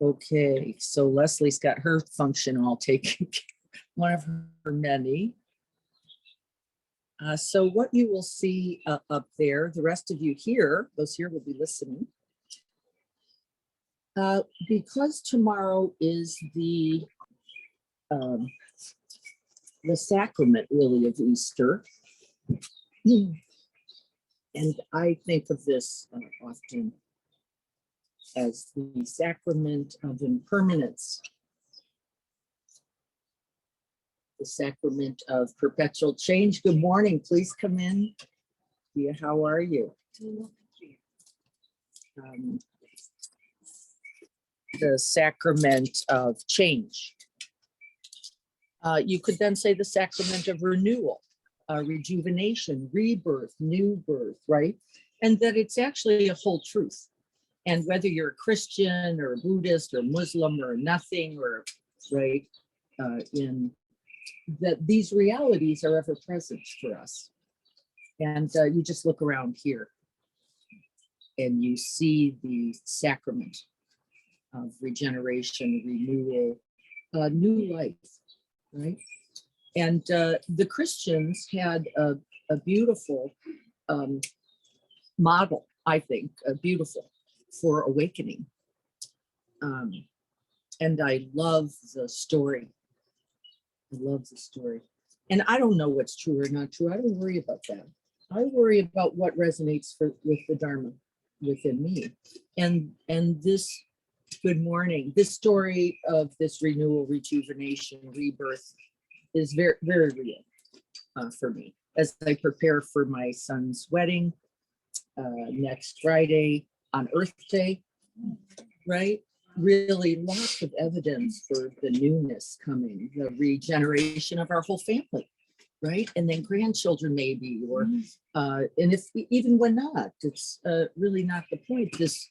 Okay, so Leslie's got her function all taken, one of her many. So what you will see up there, the rest of you here, those here will be listening. Because tomorrow is the sacrament really of Easter. And I think of this often as the sacrament of impermanence, the sacrament of perpetual change. Good morning, please come in. Yeah, how are you? The sacrament of change. You could then say the sacrament of renewal, rejuvenation, rebirth, new birth, right? And that it's actually a whole truth. And whether you're a Christian or a Buddhist or Muslim or nothing, or right, in that these realities are ever present for us. And you just look around here and you see the sacrament of regeneration, renewal, new life, right? And the Christians had a beautiful model, I think, beautiful for awakening. And I love the story. I love the story. And I don't know what's true or not true. I don't worry about that. I worry about what resonates with the Dharma within me. And this, good morning, this story of this renewal, rejuvenation, rebirth is very, very real for me. As I prepare for my son's wedding next Friday on Earth Day, right? Really lots of evidence for the newness coming, the regeneration of our whole family, right? And then grandchildren maybe, or and if even when not, it's really not the point. This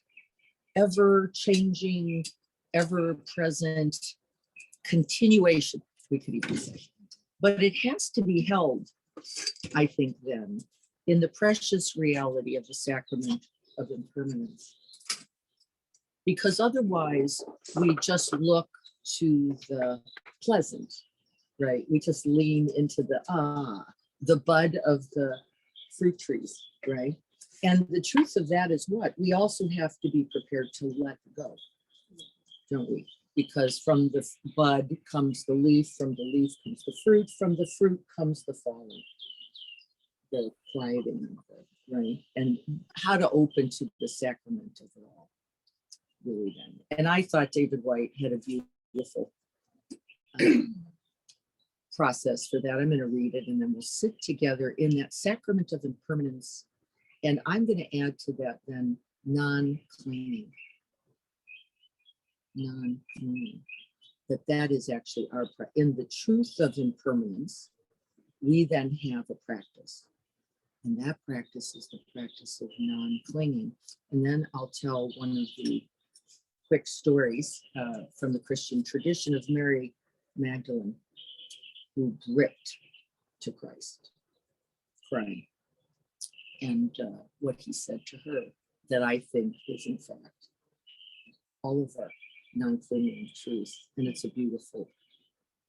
ever-changing, ever-present continuation, we could even say. But it has to be held, I think, then, in the precious reality of the sacrament of impermanence. Because otherwise, we just look to the pleasant, right? We just lean into the bud of the fruit trees, right? And the truth of that is what? We also have to be prepared to let go, don't we? Because from the bud comes the leaf, from the leaf comes the fruit, from the fruit comes the falling, the quieting of it, right? And how to open to the sacrament of it all, really then. And I thought David White had a beautiful process for that. I'm going to read it and then we'll sit together in that sacrament of impermanence. And I'm going to add to that then non-clinging. Non-clinging. That is actually our, in the truth of impermanence, we then have a practice. And that practice is the practice of non-clinging. And then I'll tell one of the quick stories from the Christian tradition of Mary Magdalene, who gripped to Christ, crying. And what he said to her, that I think is in fact all of our non-clinging truth. And it's a beautiful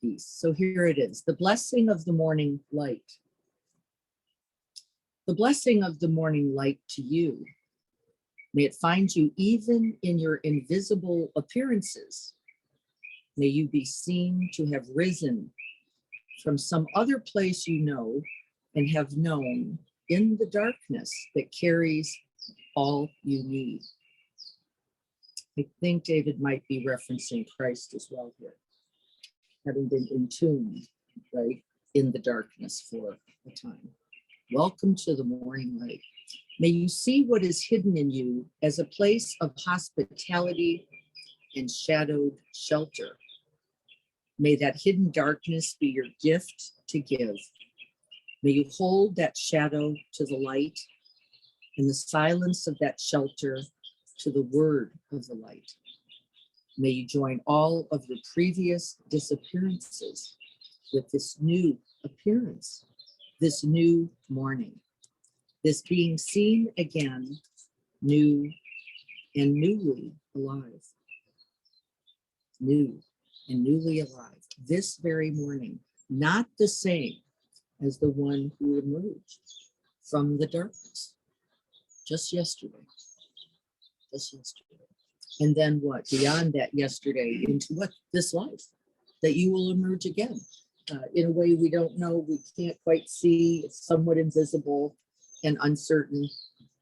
piece. So here it is, the blessing of the morning light. The blessing of the morning light to you. May it find you even in your invisible appearances. May you be seen to have risen from some other place you know and have known in the darkness that carries all you need. I think David might be referencing Christ as well here, having been entombed, right, in the darkness for a time. Welcome to the morning light. May you see what is hidden in you as a place of hospitality and shadowed shelter. May that hidden darkness be your gift to give. May you hold that shadow to the light and the silence of that shelter to the word of the light. May you join all of your previous disappearances with this new appearance, this new morning, this being seen again, new and newly alive. new and newly alive this very morning, not the same as the one who emerged from the darkness just yesterday. Just yesterday. And then what? Beyond that yesterday, into what? This life, that you will emerge again. In a way we don't know, we can't quite see, it's somewhat invisible and uncertain,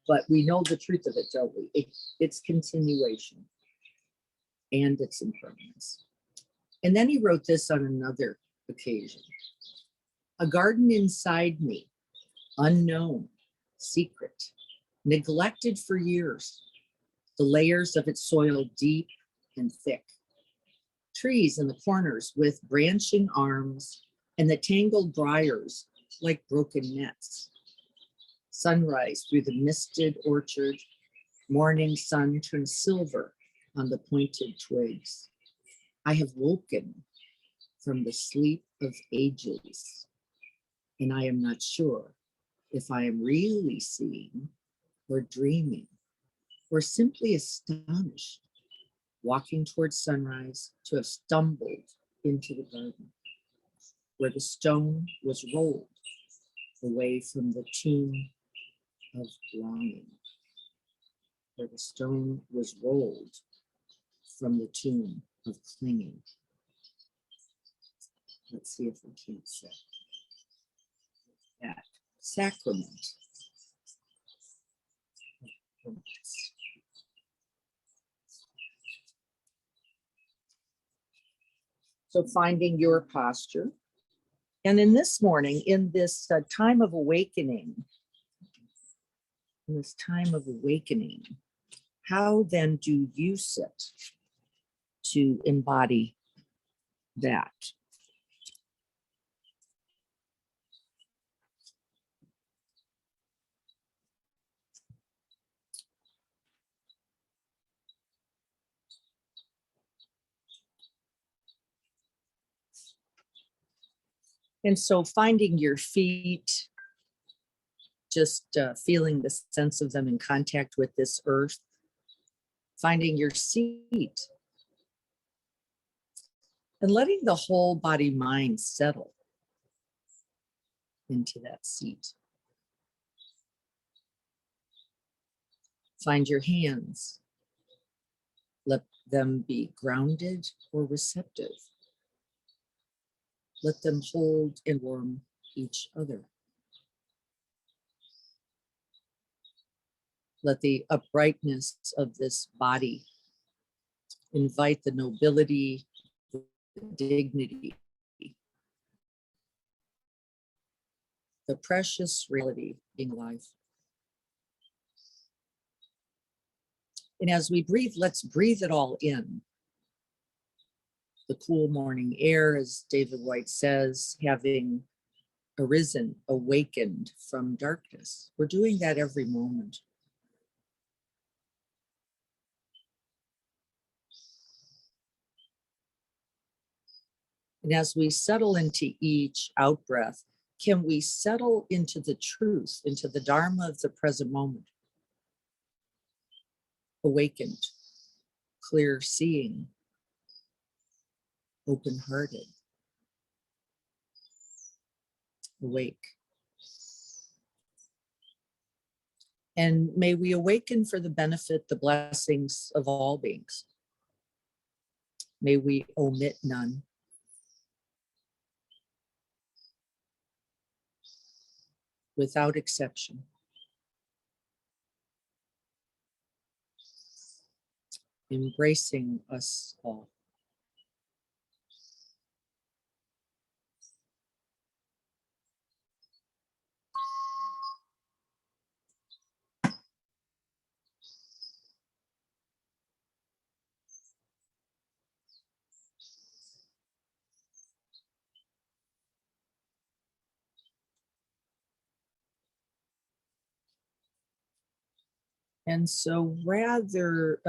but we know the truth of it, don't we? It's continuation and its impermanence. And then he wrote this on another occasion. A garden inside me, unknown, secret, neglected for years, the layers of its soil deep and thick. Trees in the corners with branching arms and the tangled briars like broken nets. Sunrise through the misted orchard, morning sun turns silver on the pointed twigs. I have woken from the sleep of ages, and I am not sure if I am really seeing or dreaming or simply astonished, walking towards sunrise to have stumbled into the garden where the stone was rolled away from the tomb of longing, where the stone was rolled from the tomb of clinging. Let's see if we can't say that. Sacrament. So finding your posture. And in this morning, in this time of awakening, how then do you sit to embody that? And so finding your feet, just feeling the sense of them in contact with this earth, finding your seat, and letting the whole body mind settle into that seat. Find your hands, let them be grounded or receptive. Let them hold and warm each other. Let the uprightness of this body invite the nobility, the dignity, the precious reality of being alive. And as we breathe, let's breathe it all in. The cool morning air, as David White says, having arisen, awakened from darkness. We're doing that every moment. And as we settle into each out breath, can we settle into the truth, into the Dharma of the present moment? Awakened, clear seeing, open-hearted, awake. And may we awaken for the benefit, the blessings of all beings. May we omit none. Without exception. Embracing us all. And so rather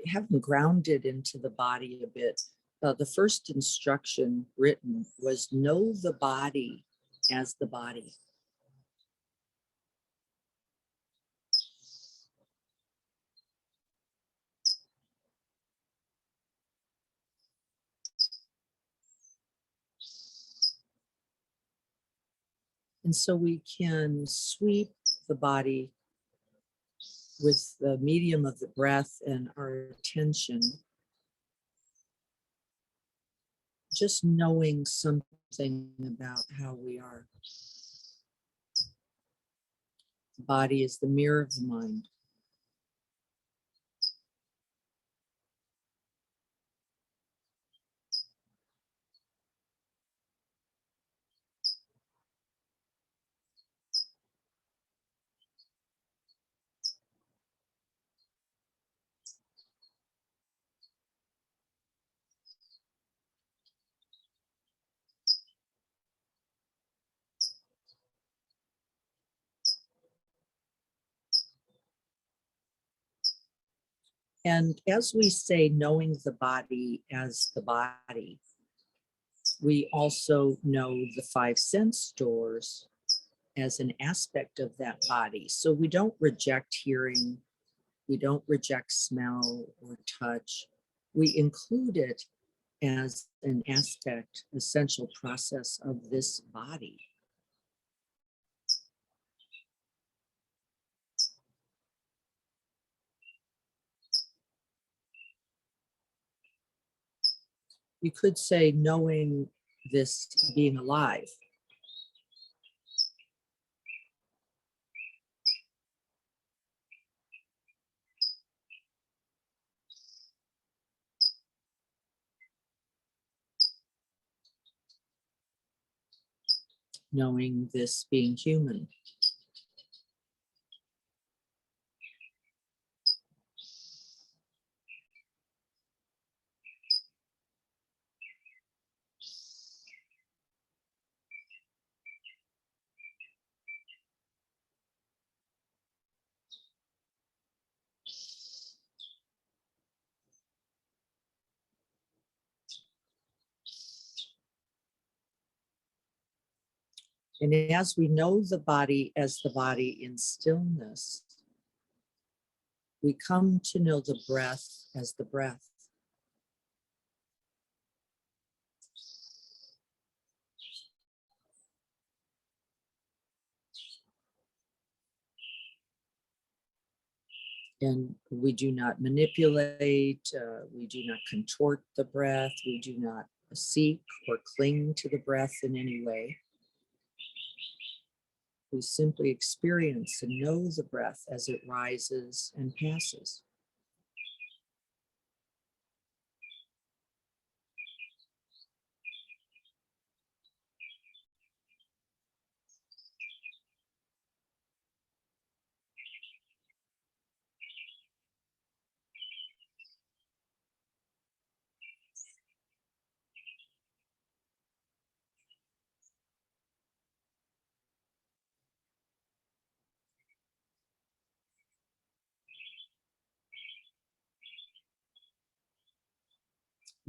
having grounded into the body a bit, the first instruction written was know the body as the body. And so we can sweep the body with the medium of the breath and our attention, just knowing something about how we are. The body is the mirror of the mind. And as we say, knowing the body as the body, we also know the five sense doors as an aspect of that body. So we don't reject hearing, we don't reject smell or touch. We include it as an aspect, essential process of this body. You could say knowing this being alive. Knowing this being human. And as we know the body as the body in stillness, we come to know the breath as the breath. And we do not manipulate, we do not contort the breath, we do not seek or cling to the breath in any way. We simply experience and know the breath as it rises and passes.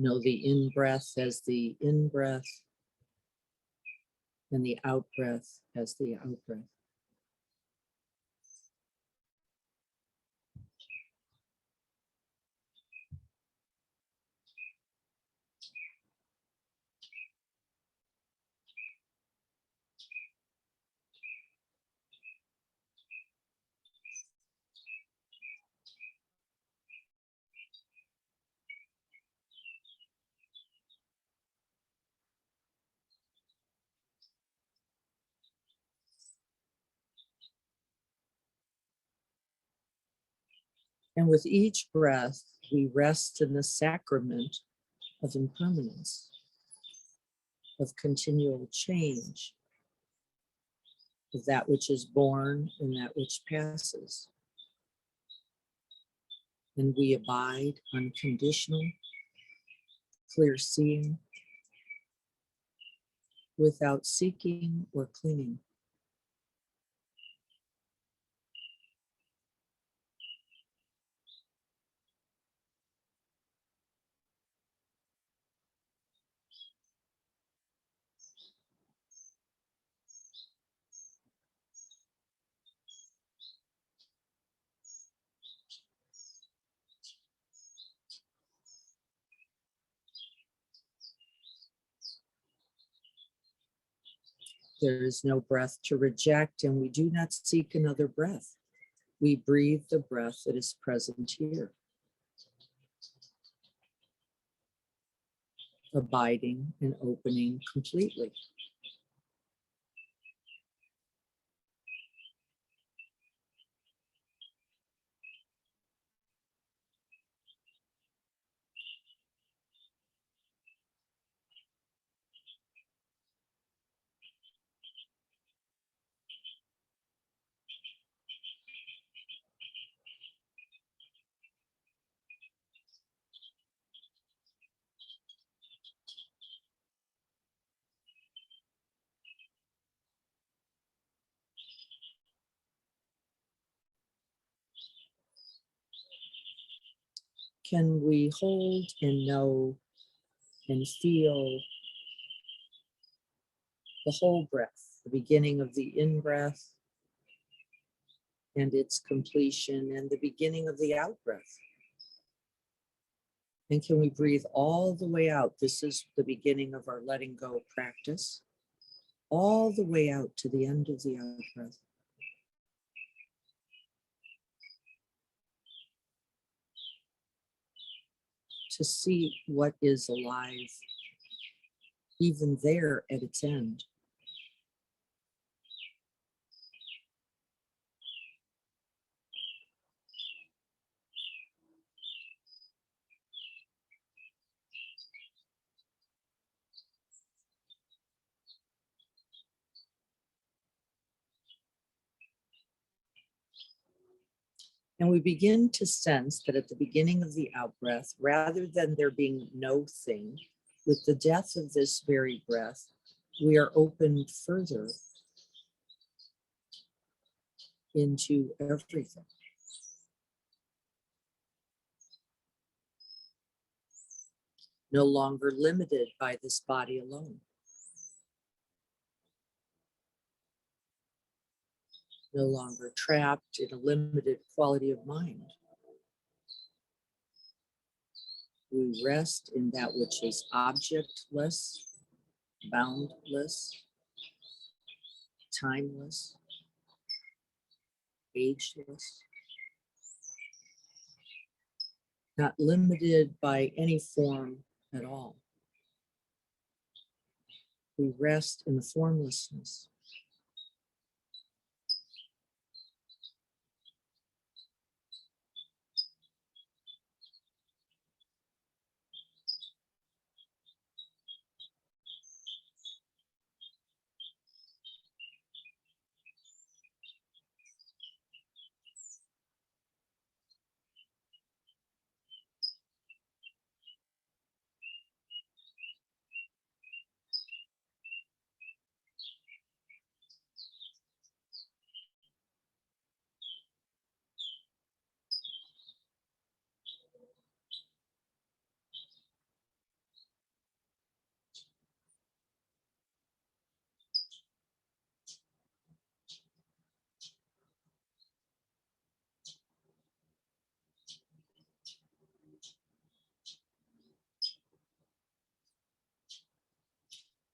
Know the in-breath as the in-breath and the out-breath as the out-breath. And with each breath, we rest in the sacrament of impermanence, of continual change, of that which is born and that which passes. And we abide unconditional, clear seeing, without seeking or clinging. There is no breath to reject, and we do not seek another breath. We breathe the breath that is present here, abiding and opening completely. Can we hold and know and feel the whole breath, the beginning of the in-breath and its completion, and the beginning of the out-breath? And can we breathe all the way out? This is the beginning of our letting go practice. All the way out to the end of the out-breath. To see what is alive, even there at its end. And we begin to sense that at the beginning of the out-breath, rather than there being no thing, with the death of this very breath, we are opened further into everything. No longer limited by this body alone. No longer trapped in a limited quality of mind. We rest in that which is objectless, boundless, timeless, ageless, not limited by any form at all. We rest in the formlessness.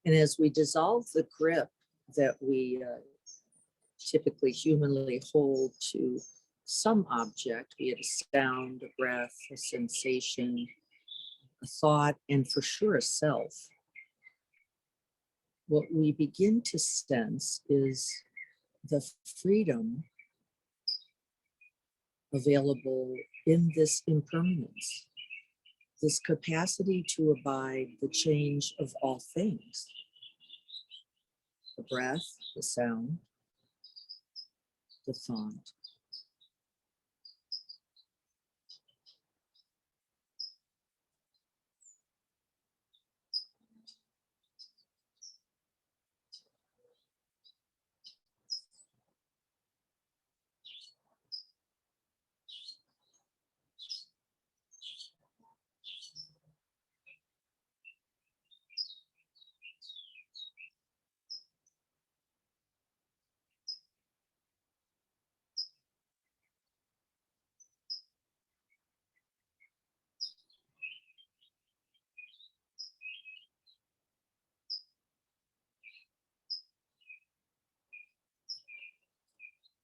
And as we dissolve the grip that we typically humanly hold to some object, be it a sound, a breath, a sensation, a thought, and for sure a self, what we begin to sense is the freedom available in this impermanence, this capacity to abide the change of all things. The breath, the sound, the thought.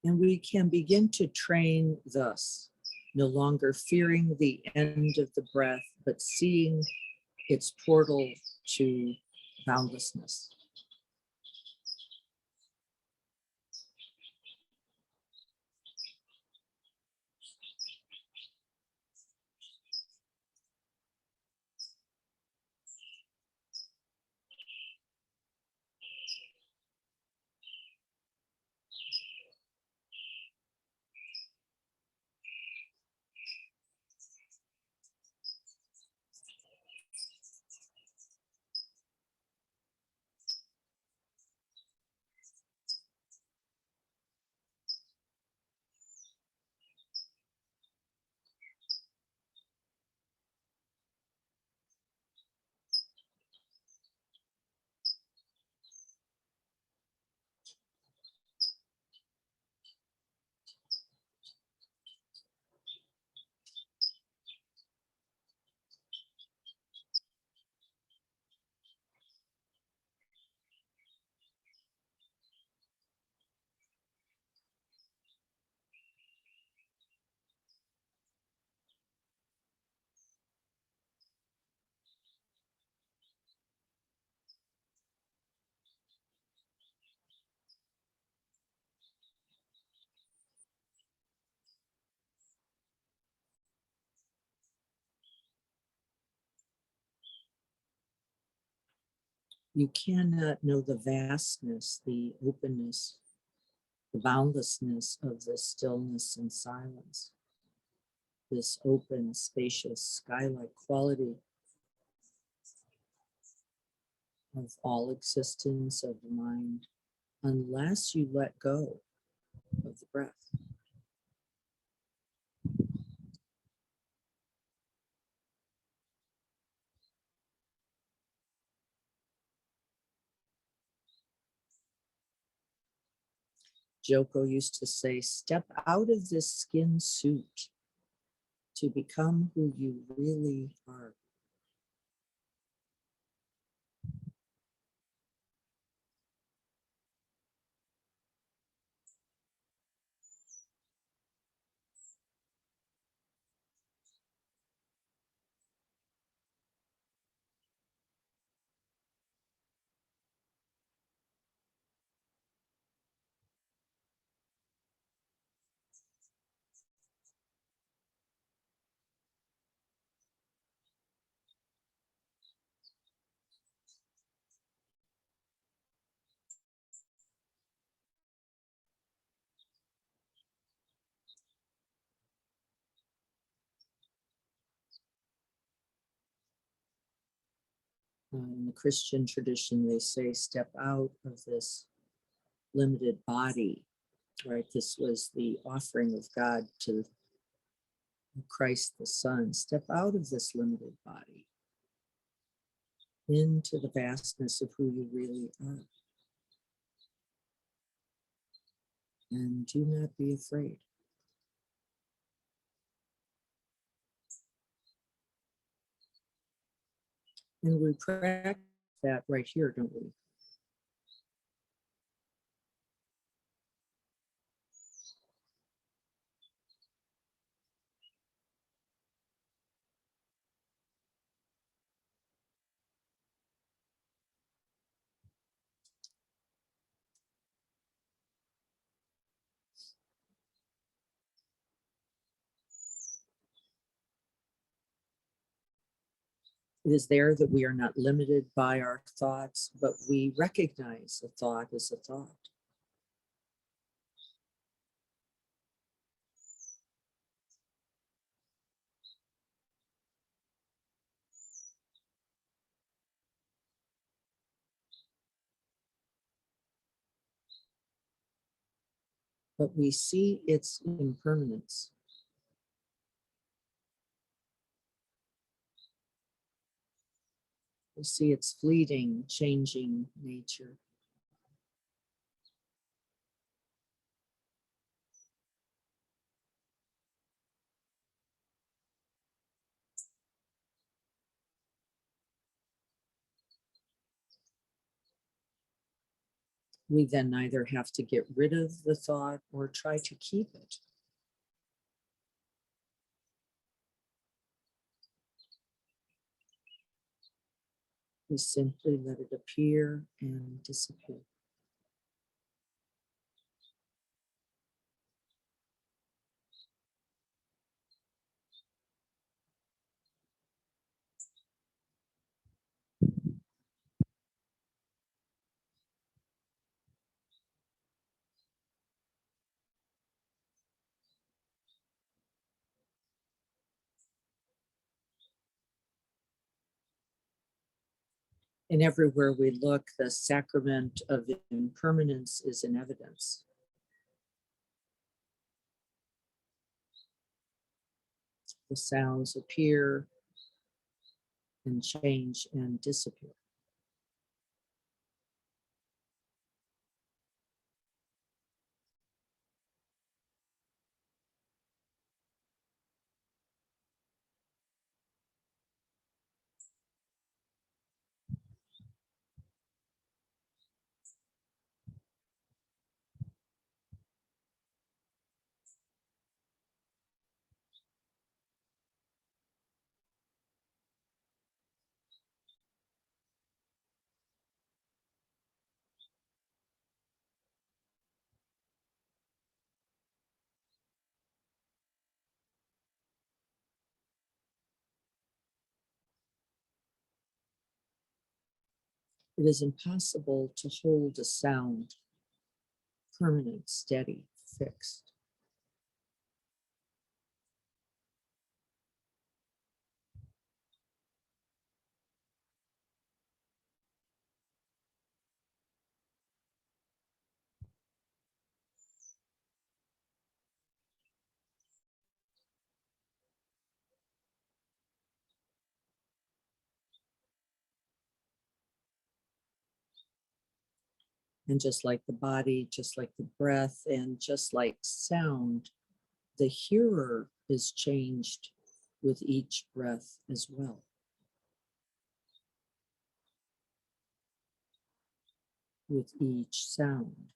And we can begin to train thus, no longer fearing the end of the breath, but seeing its portal to boundlessness. You cannot know the vastness, the openness, the boundlessness of this stillness and silence, this open, spacious, sky-like quality of all existence of the mind, unless you let go of the breath. Joko used to say, step out of this skin suit to become who you really are. In the Christian tradition, they say, step out of this limited body, right? This was the offering of God to Christ the Son. Step out of this limited body into the vastness of who you really are. And do not be afraid. And we practice that right here, don't we? It is there that we are not limited by our thoughts, but we recognize a thought as a thought. But we see its impermanence. We see its fleeting, changing nature. We then neither have to get rid of the thought or try to keep it. We simply let it appear and disappear. And everywhere we look, the sacrament of impermanence is in evidence. The sounds appear and change and disappear. It is impossible to hold a sound permanent, steady, fixed. And just like the body, just like the breath, and just like sound, the hearer is changed with each breath as well. With each sound,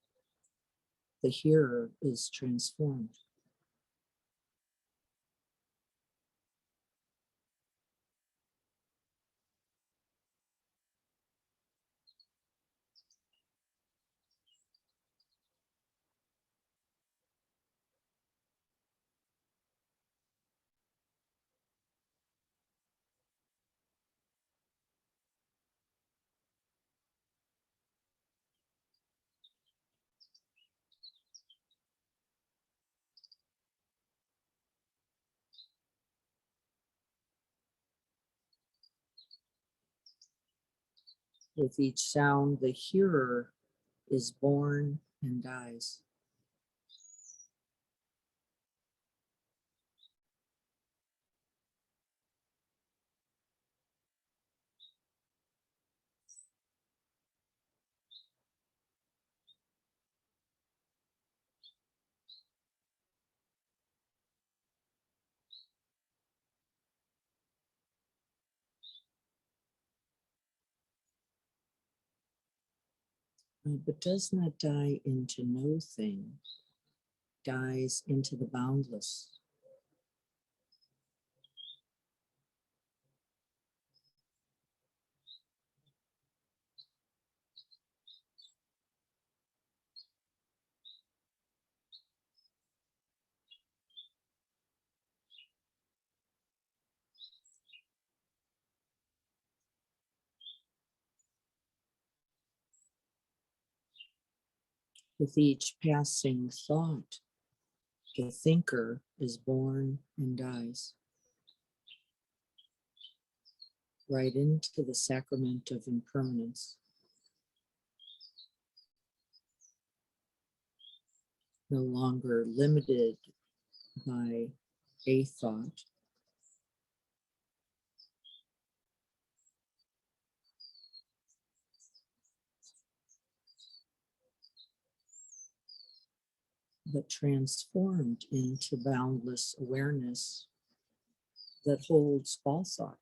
the hearer is transformed. With each sound, the hearer is born and dies. But does not die into no thing, dies into the boundless. With each passing thought, the thinker is born and dies. Right into the sacrament of impermanence. No longer limited by a thought, but transformed into boundless awareness that holds all thought.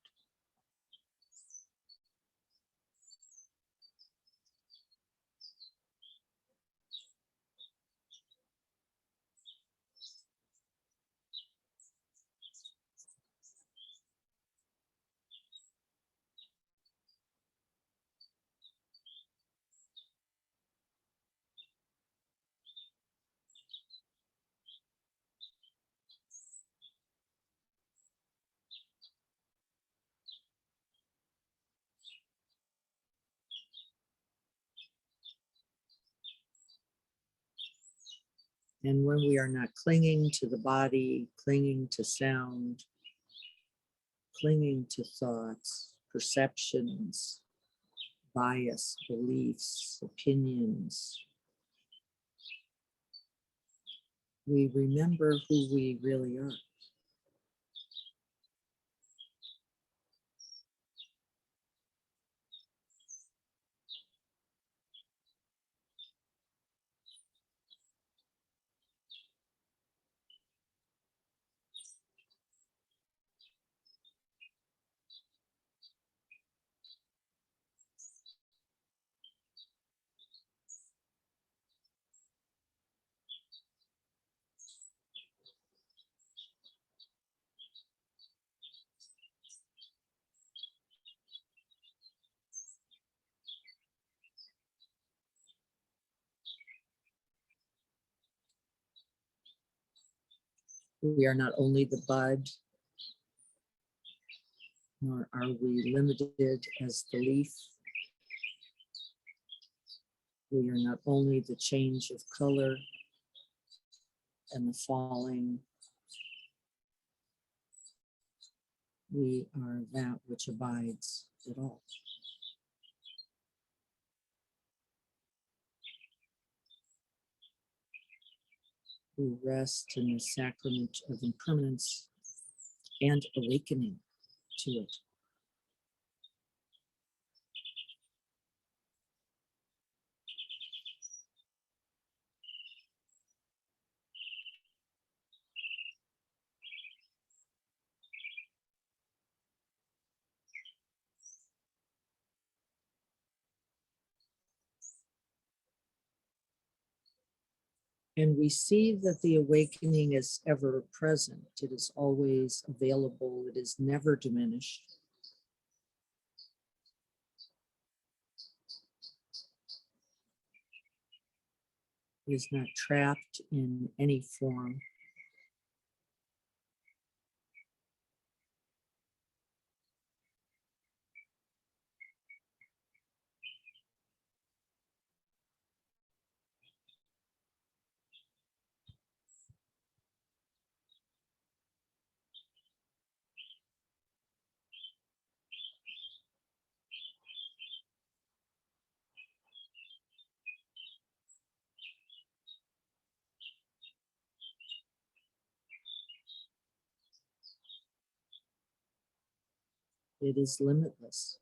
And when we are not clinging to the body, clinging to sound, clinging to thoughts, perceptions, bias, beliefs, opinions, we remember who we really are. We are not only the bud, nor are we limited as the leaf. We are not only the change of color and the falling. We are that which abides at all. We rest in the sacrament of impermanence and awakening to it. And we see that the awakening is ever present. It is always available. It is never diminished. It is not trapped in any form. It is limitless.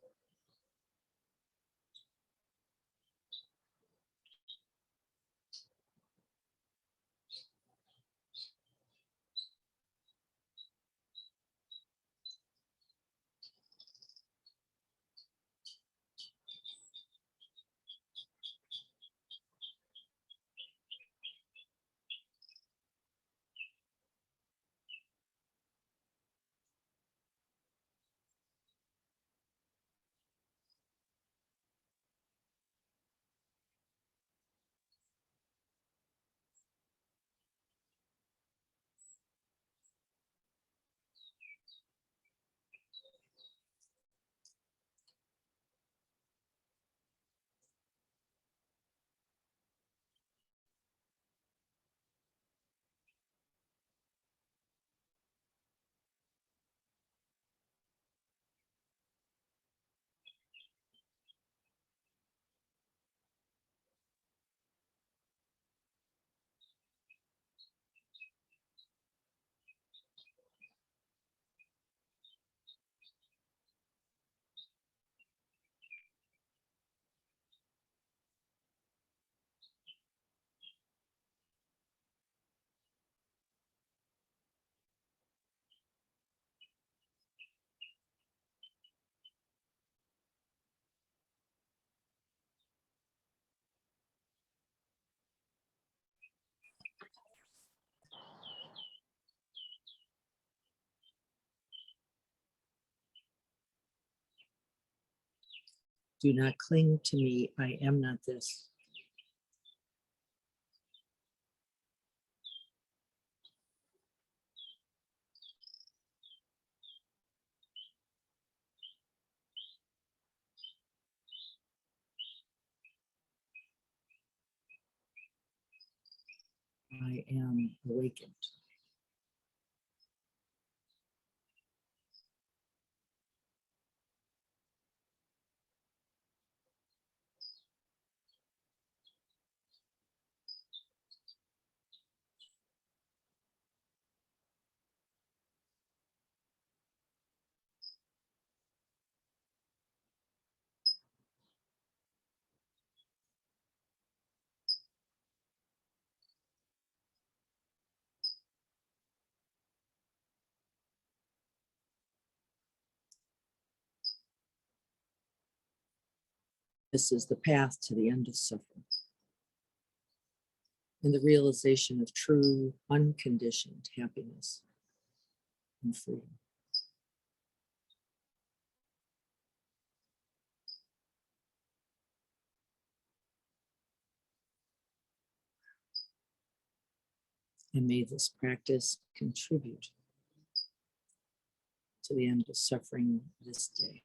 Do not cling to me. I am not this. I am awakened. This is the path to the end of suffering and the realization of true, unconditioned happiness and freedom. And may this practice contribute to the end of suffering this day.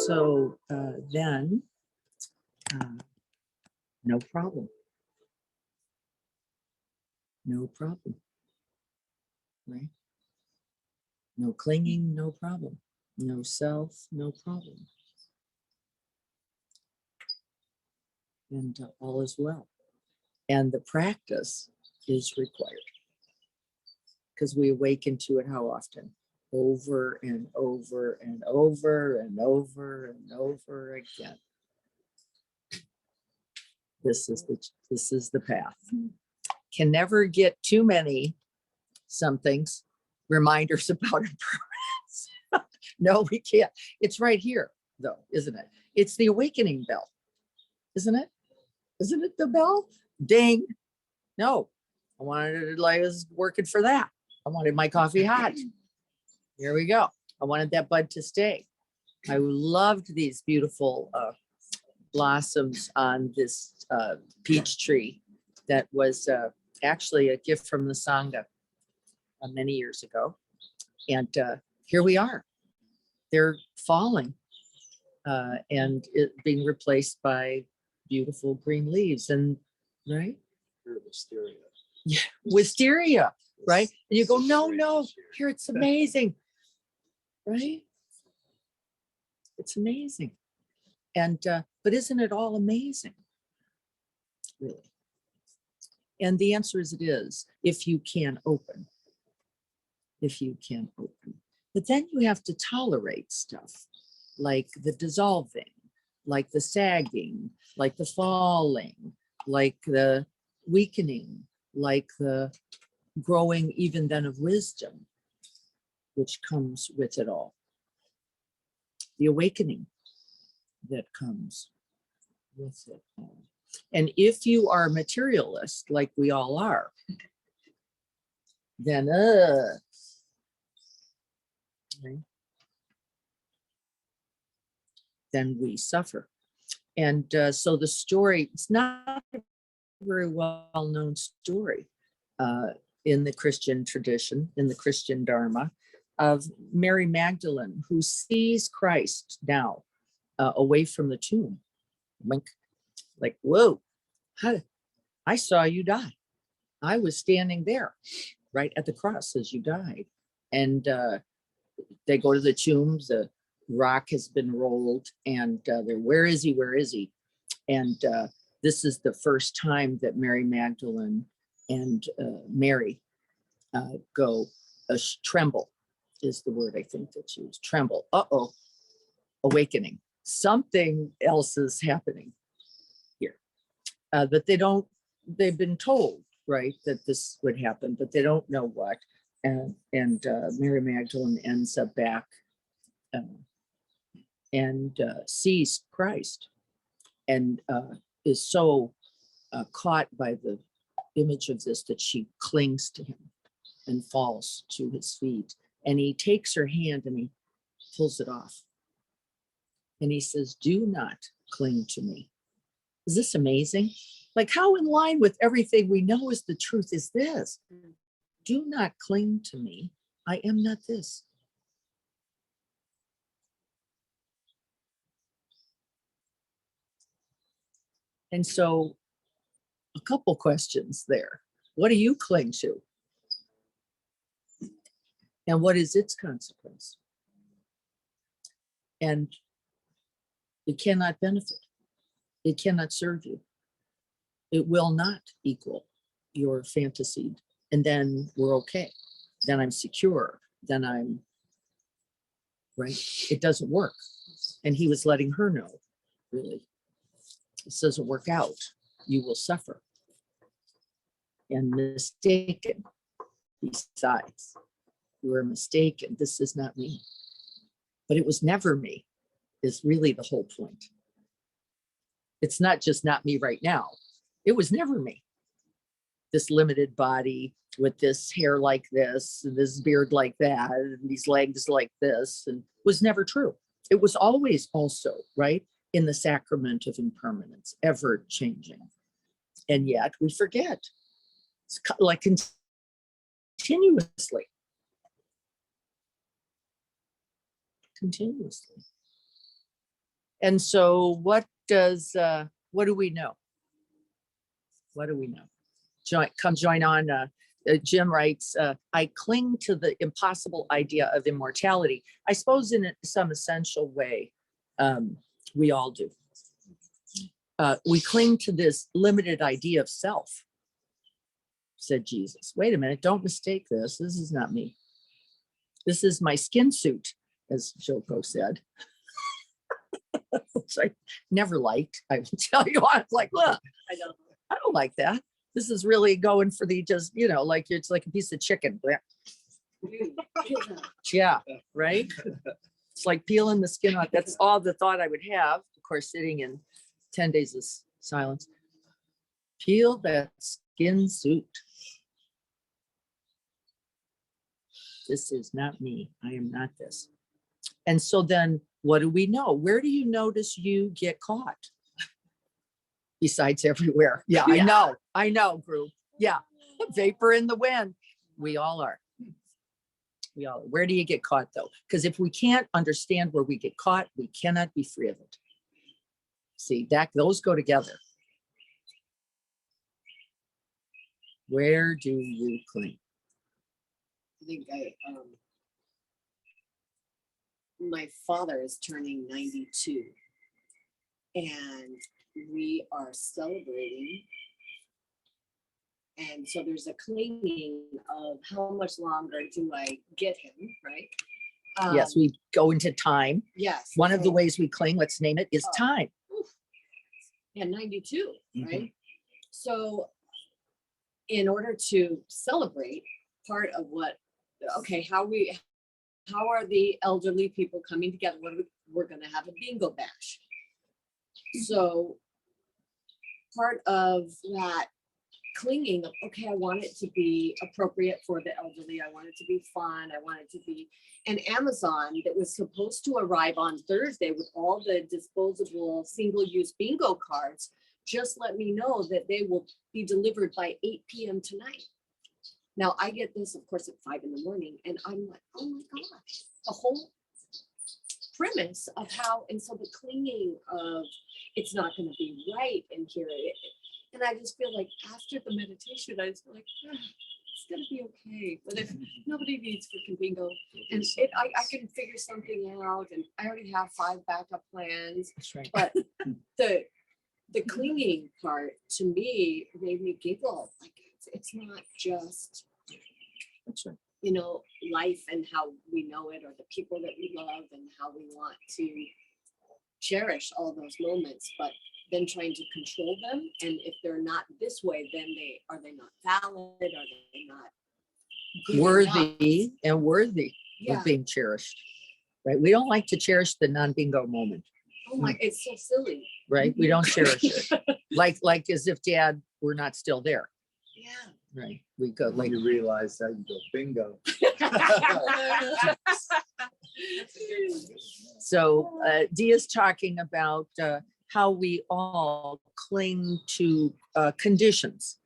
So then, no problem. No problem. Right? No clinging, no problem. No self, no problem. And all is well. And the practice is required because we awaken to it how often? Over and over and over and over and over again. This is the path. Can never get too many somethings, reminders about impermanence. No, we can't. It's right here, though, isn't it? It's the awakening bell, isn't it? Isn't it the bell? Ding. No, I wanted it like I was working for that. I wanted my coffee hot. Here we go. I wanted that bud to stay. I loved these beautiful blossoms on this peach tree that was actually a gift from the Sangha many years ago. And here we are. They're falling and it being replaced by beautiful green leaves. And right? Wisteria. Yeah, wisteria, right? And you go, no, here it's amazing, right? It's amazing. And but isn't it all amazing? Really? And the answer is it is, if you can open. If you can open. But then you have to tolerate stuff like the dissolving, like the sagging, like the falling, like the weakening, like the growing even then of wisdom, which comes with it all. The awakening that comes with it all. And if you are a materialist, like we all are, then right? Then we suffer. And so the story, it's not a very well-known story in the Christian tradition, in the Christian Dharma. of Mary Magdalene, who sees Christ now away from the tomb. Wink, like, whoa, I saw you die. I was standing there right at the cross as you died. And they go to the tomb, the rock has been rolled, and they're, where is he? Where is he? And this is the first time that Mary Magdalene and Mary go, tremble is the word I think that's used, tremble. Uh-oh, awakening. Something else is happening here that they've been told, right, that this would happen, but they don't know what. And Mary Magdalene ends up back and sees Christ and is so caught by the image of this that she clings to him and falls to his feet. And he takes her hand and he pulls it off. And he says, do not cling to me. Is this amazing? Like, how in line with everything we know is the truth is this? Do not cling to me. I am not this. And so a couple questions there. What do you cling to? And what is its consequence? And it cannot benefit. It cannot serve you. It will not equal your fantasy. And then we're okay. Then I'm secure. Then I'm, right? It doesn't work. And he was letting her know, really, this doesn't work out. You will suffer. And mistaken, besides, you were mistaken. This is not me. But it was never me, is really the whole point. It's not just not me right now. It was never me. This limited body with this hair like this, and this beard like that, and these legs like this, and was never true. It was always also, right, in the sacrament of impermanence, ever changing. And yet we forget. It's like continuously. Continuously. And so what do we know? What do we know? Come join on. Jim writes, I cling to the impossible idea of immortality. I suppose in some essential way, we all do. We cling to this limited idea of self, said Jesus. Wait a minute, don't mistake this. This is not me. This is my skin suit, as Joko said. Which I never liked. I will tell you, I was like, look, I don't like that. This is really going for the just, like it's like a piece of chicken. Yeah, right? It's like peeling the skin off. That's all the thought I would have, of course, sitting in 10 days of silence. Peel that skin suit. This is not me. I am not this. And so then what do we know? Where do you notice you get caught? Besides everywhere. Yeah, I know, group. Yeah, vapor in the wind. We all are. We all are. Where do you get caught though? Because if we can't understand where we get caught, we cannot be free of it. See, those go together. Where do you cling? I think my father is turning 92 and we are celebrating. And so there's a clinging of how much longer do I get him, right? Yes, we go into time. Yes. One of the ways we cling, let's name it, is time. Yeah, 92, right? So in order to celebrate, part of how are the elderly people coming together? We're going to have a bingo bash. So part of that clinging of, okay, I want it to be appropriate for the elderly. I want it to be fun. I want it to be, and Amazon that was supposed to arrive on Thursday with all the disposable single-use bingo cards, just let me know that they will be delivered by 8 p.m. tonight. Now I get this, of course, at 5 in the morning, and I'm like, oh my gosh, the whole premise of how, and so the clinging of it's not going to be right in here. And I just feel like after the meditation, I just feel like, it's going to be okay. But if nobody needs freaking bingo, and I can figure something out, and I already have 5 backup plans. That's right. But the clinging part to me made me giggle. Like it's not just, That's right. you know, life and how we know it, or the people that we love and how we want to cherish all those moments, but then trying to control them. And if they're not this way, then are they not valid? Are they not good Worthy enough? and worthy Yeah. of being cherished, right? We don't like to cherish the non-bingo moment, Oh my, it's so silly. right? We don't cherish it. Like as if dad were not still there, Yeah. right? We go like, You realize that you go bingo. so Dia's talking about how we all cling to conditions,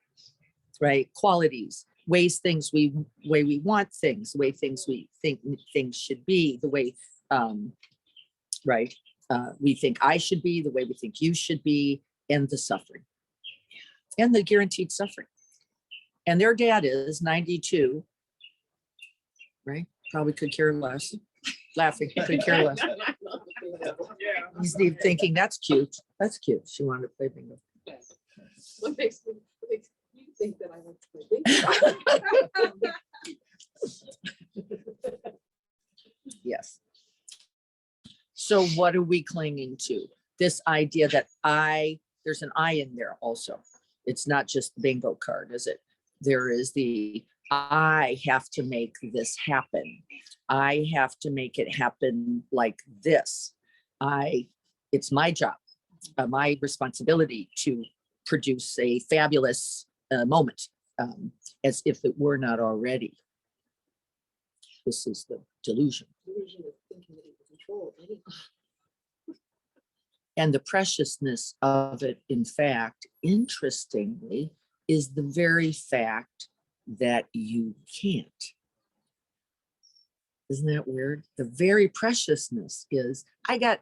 right? Qualities, way we want things, the way things we think things should be, the way, right? We think I should be, the way we think you should be, and the suffering, and the guaranteed suffering. And their dad is 92, right? Probably could care less. Laughing, could care less. He's thinking that's cute. That's cute. She wanted to play bingo. What makes you think that I want to play bingo? Yes. So what are we clinging to? This idea that there's an I in there also. It's not just the bingo card, is it? There is I have to make this happen. I have to make it happen like this. It's my job, my responsibility to produce a fabulous moment, as if it were not already. This is the delusion. Delusion of thinking that you can control anything. And the preciousness of it, in fact, interestingly, is the very fact that you can't. Isn't that weird? The very preciousness is, I got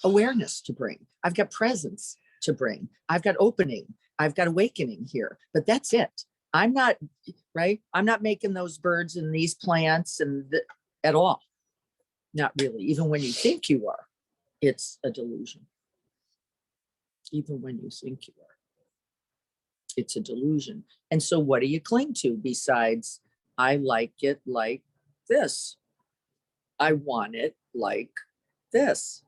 awareness to bring. I've got presence to bring. I've got opening. I've got awakening here, but that's it. I'm not, right? I'm not making those birds and these plants at all. Not really. Even when you think you are, it's a delusion. Even when you think you are, it's a delusion. And so what do you cling to besides, I like it like this? I want it like this.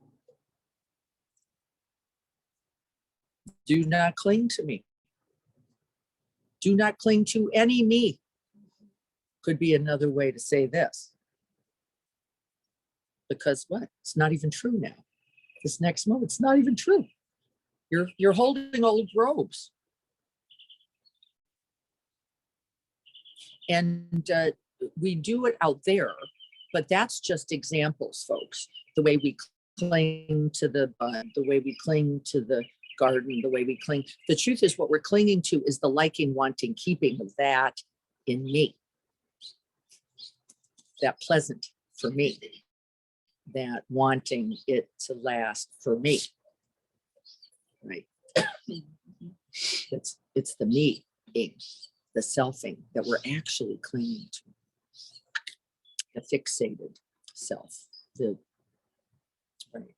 Do not cling to me. Do not cling to any me. Could be another way to say this. Because what? It's not even true now. This next moment, it's not even true. You're holding old robes. And we do it out there, but that's just examples, folks. The way we cling to the bud, the way we cling to the garden, the way we cling. The truth is, what we're clinging to is the liking, wanting, keeping of that in me. That pleasant for me. That wanting it to last for me. Right? It's the me, the selfing that we're actually clinging to. The fixated self, right,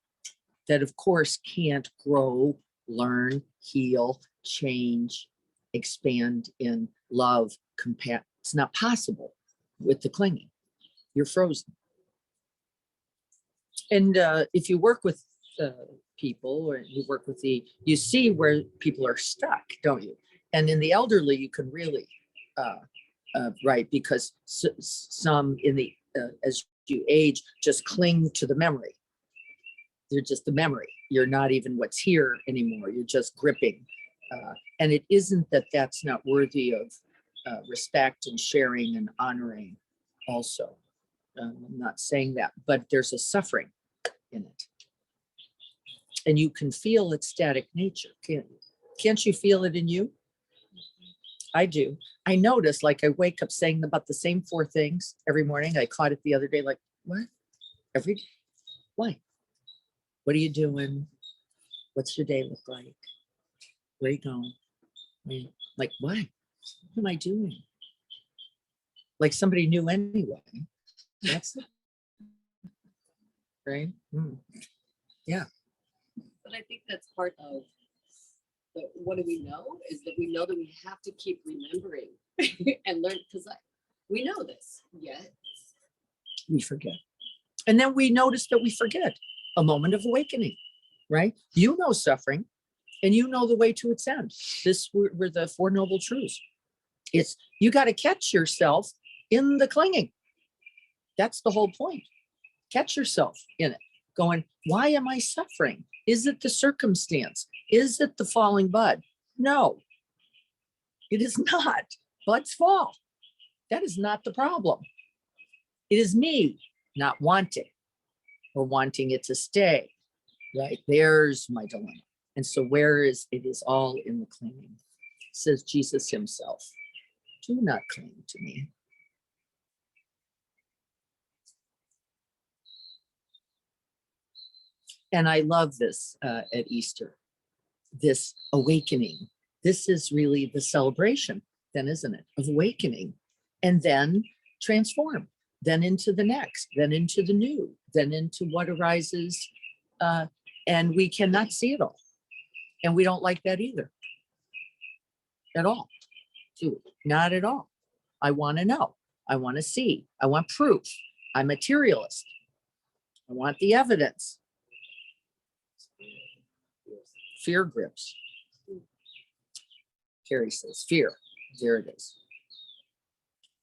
that of course can't grow, learn, heal, change, expand in love, it's not possible with the clinging. You're frozen. And if you work with people, or you work with you see where people are stuck, don't you? And in the elderly, you can really, right, because some in the, as you age, just cling to the memory. You're just the memory. You're not even what's here anymore. You're just gripping. And it isn't that that's not worthy of respect and sharing and honoring also. I'm not saying that, but there's a suffering in it. And you can feel its static nature, can't you? Can't you feel it in you? I do. I notice, like, I wake up saying about the same 4 things every morning. I caught it the other day, like, what? Why? What are you doing? What's your day look like? Where are you going? Like, what? What am I doing? Like somebody knew anyway. That's right. Yeah. But I think that's part of what do we know is that we know that we have to keep remembering and learn, because we know this, yet We forget. And then we notice that we forget a moment of awakening, right? You know suffering and you know the way to its end. This were the 4 noble truths. It's you got to catch yourself in the clinging. That's the whole point. Catch yourself in it, going, why am I suffering? Is it the circumstance? Is it the falling bud? No, it is not. Buds fall. That is not the problem. It is me not wanting or wanting it to stay, right? There's my dilemma. And so where is it? Is all in the clinging. Says Jesus himself, do not cling to me. And I love this at Easter, this awakening. This is really the celebration, then, isn't it? Of awakening, and then transform, then into the next, then into the new, then into what arises. And we cannot see it all. And we don't like that either. At all. Not at all. I want to know. I want to see. I want proof. I'm a materialist. I want the evidence. Fear grips. Carrie says, fear. There it is.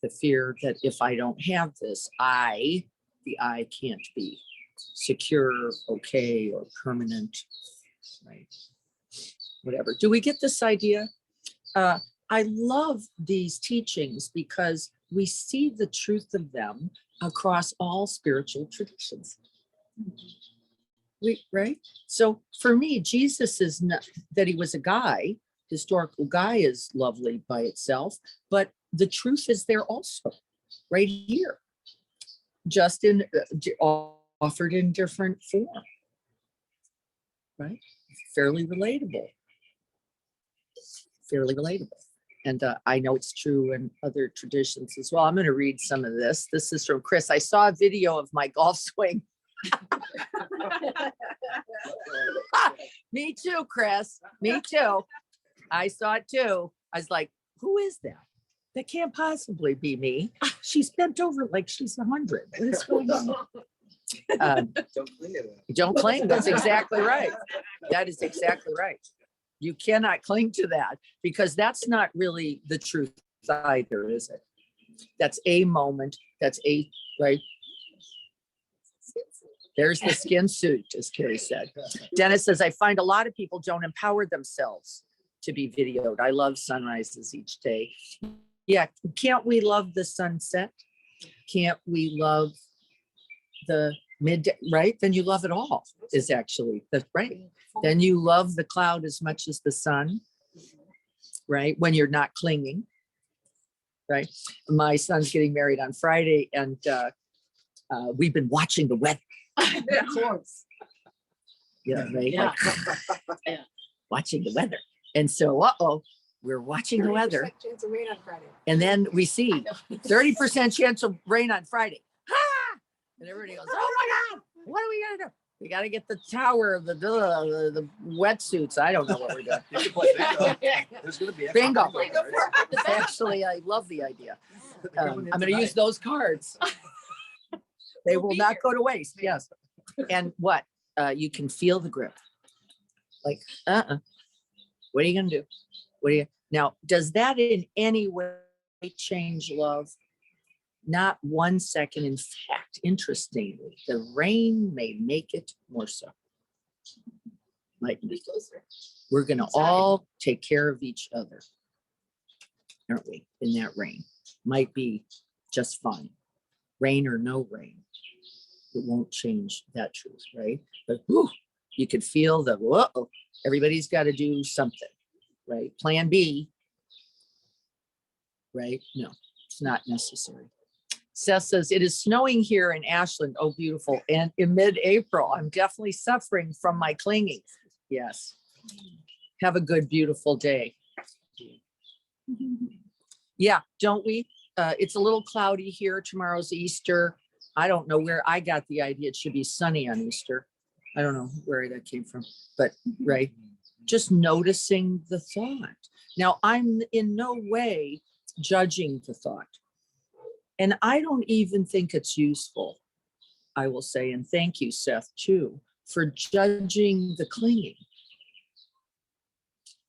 The fear that if I don't have this, the I can't be secure, okay, or permanent, right? Whatever. Do we get this idea? I love these teachings because we see the truth of them across all spiritual traditions. Right? So for me, Jesus is not that he was a guy, historical guy is lovely by itself, but the truth is there also, right here, just in offered in different form, right? Fairly relatable. And I know it's true in other traditions as well. I'm going to read some of this. This is from Chris. I saw a video of my golf swing. Me too, Chris. Me too. I saw it too. I was like, who is that? That can't possibly be me. She's bent over like she's 100. What is going on? Don't cling to that. Don't cling. That's exactly right. That is exactly right. You cannot cling to that because that's not really the truth either, is it? That's a moment. That's a, right? There's the skin suit, as Carrie said. Dennis says, I find a lot of people don't empower themselves to be videoed. I love sunrises each day. Yeah, can't we love the sunset? Can't we love the midday, right? Then you love it all, is actually the right. Then you love the cloud as much as the sun, right? When you're not clinging, right? My son's getting married on Friday, and we've been watching the weather. of course. Yeah, right. Yeah. Like, watching the weather. And so, we're watching the weather. Chance of rain on Friday. And then we see 30% chance of rain on Friday. Ah! And everybody goes, oh my God, what are we going to do? We got to get the tower of the wetsuits. I don't know what we're doing. You can play bingo. There's going to be Bingo. cards. Actually, I love the idea. I'm going to use those cards. They will not go to waste. Yes. And what? You can feel the grip. Like, what are you going to do? Now, does that in any way change love? Not 1 second. In fact, interestingly, the rain may make it more so. Like, we're going to all take care of each other, aren't we? In that rain. Might be just fine. Rain or no rain. It won't change that truth, right? But whew, you could feel the, whoa, everybody's got to do something, right? Plan B. right? No, it's not necessary. Seth says, it is snowing here in Ashland. Oh, beautiful. And in mid-April, I'm definitely suffering from my clinging. Yes. Have a good, beautiful day. Yeah, don't we? It's a little cloudy here. Tomorrow's Easter. I don't know where I got the idea it should be sunny on Easter. I don't know where that came from, but right. Just noticing the thought. Now, I'm in no way judging the thought. And I don't even think it's useful, I will say, and thank you, Seth, too, for judging the clinging.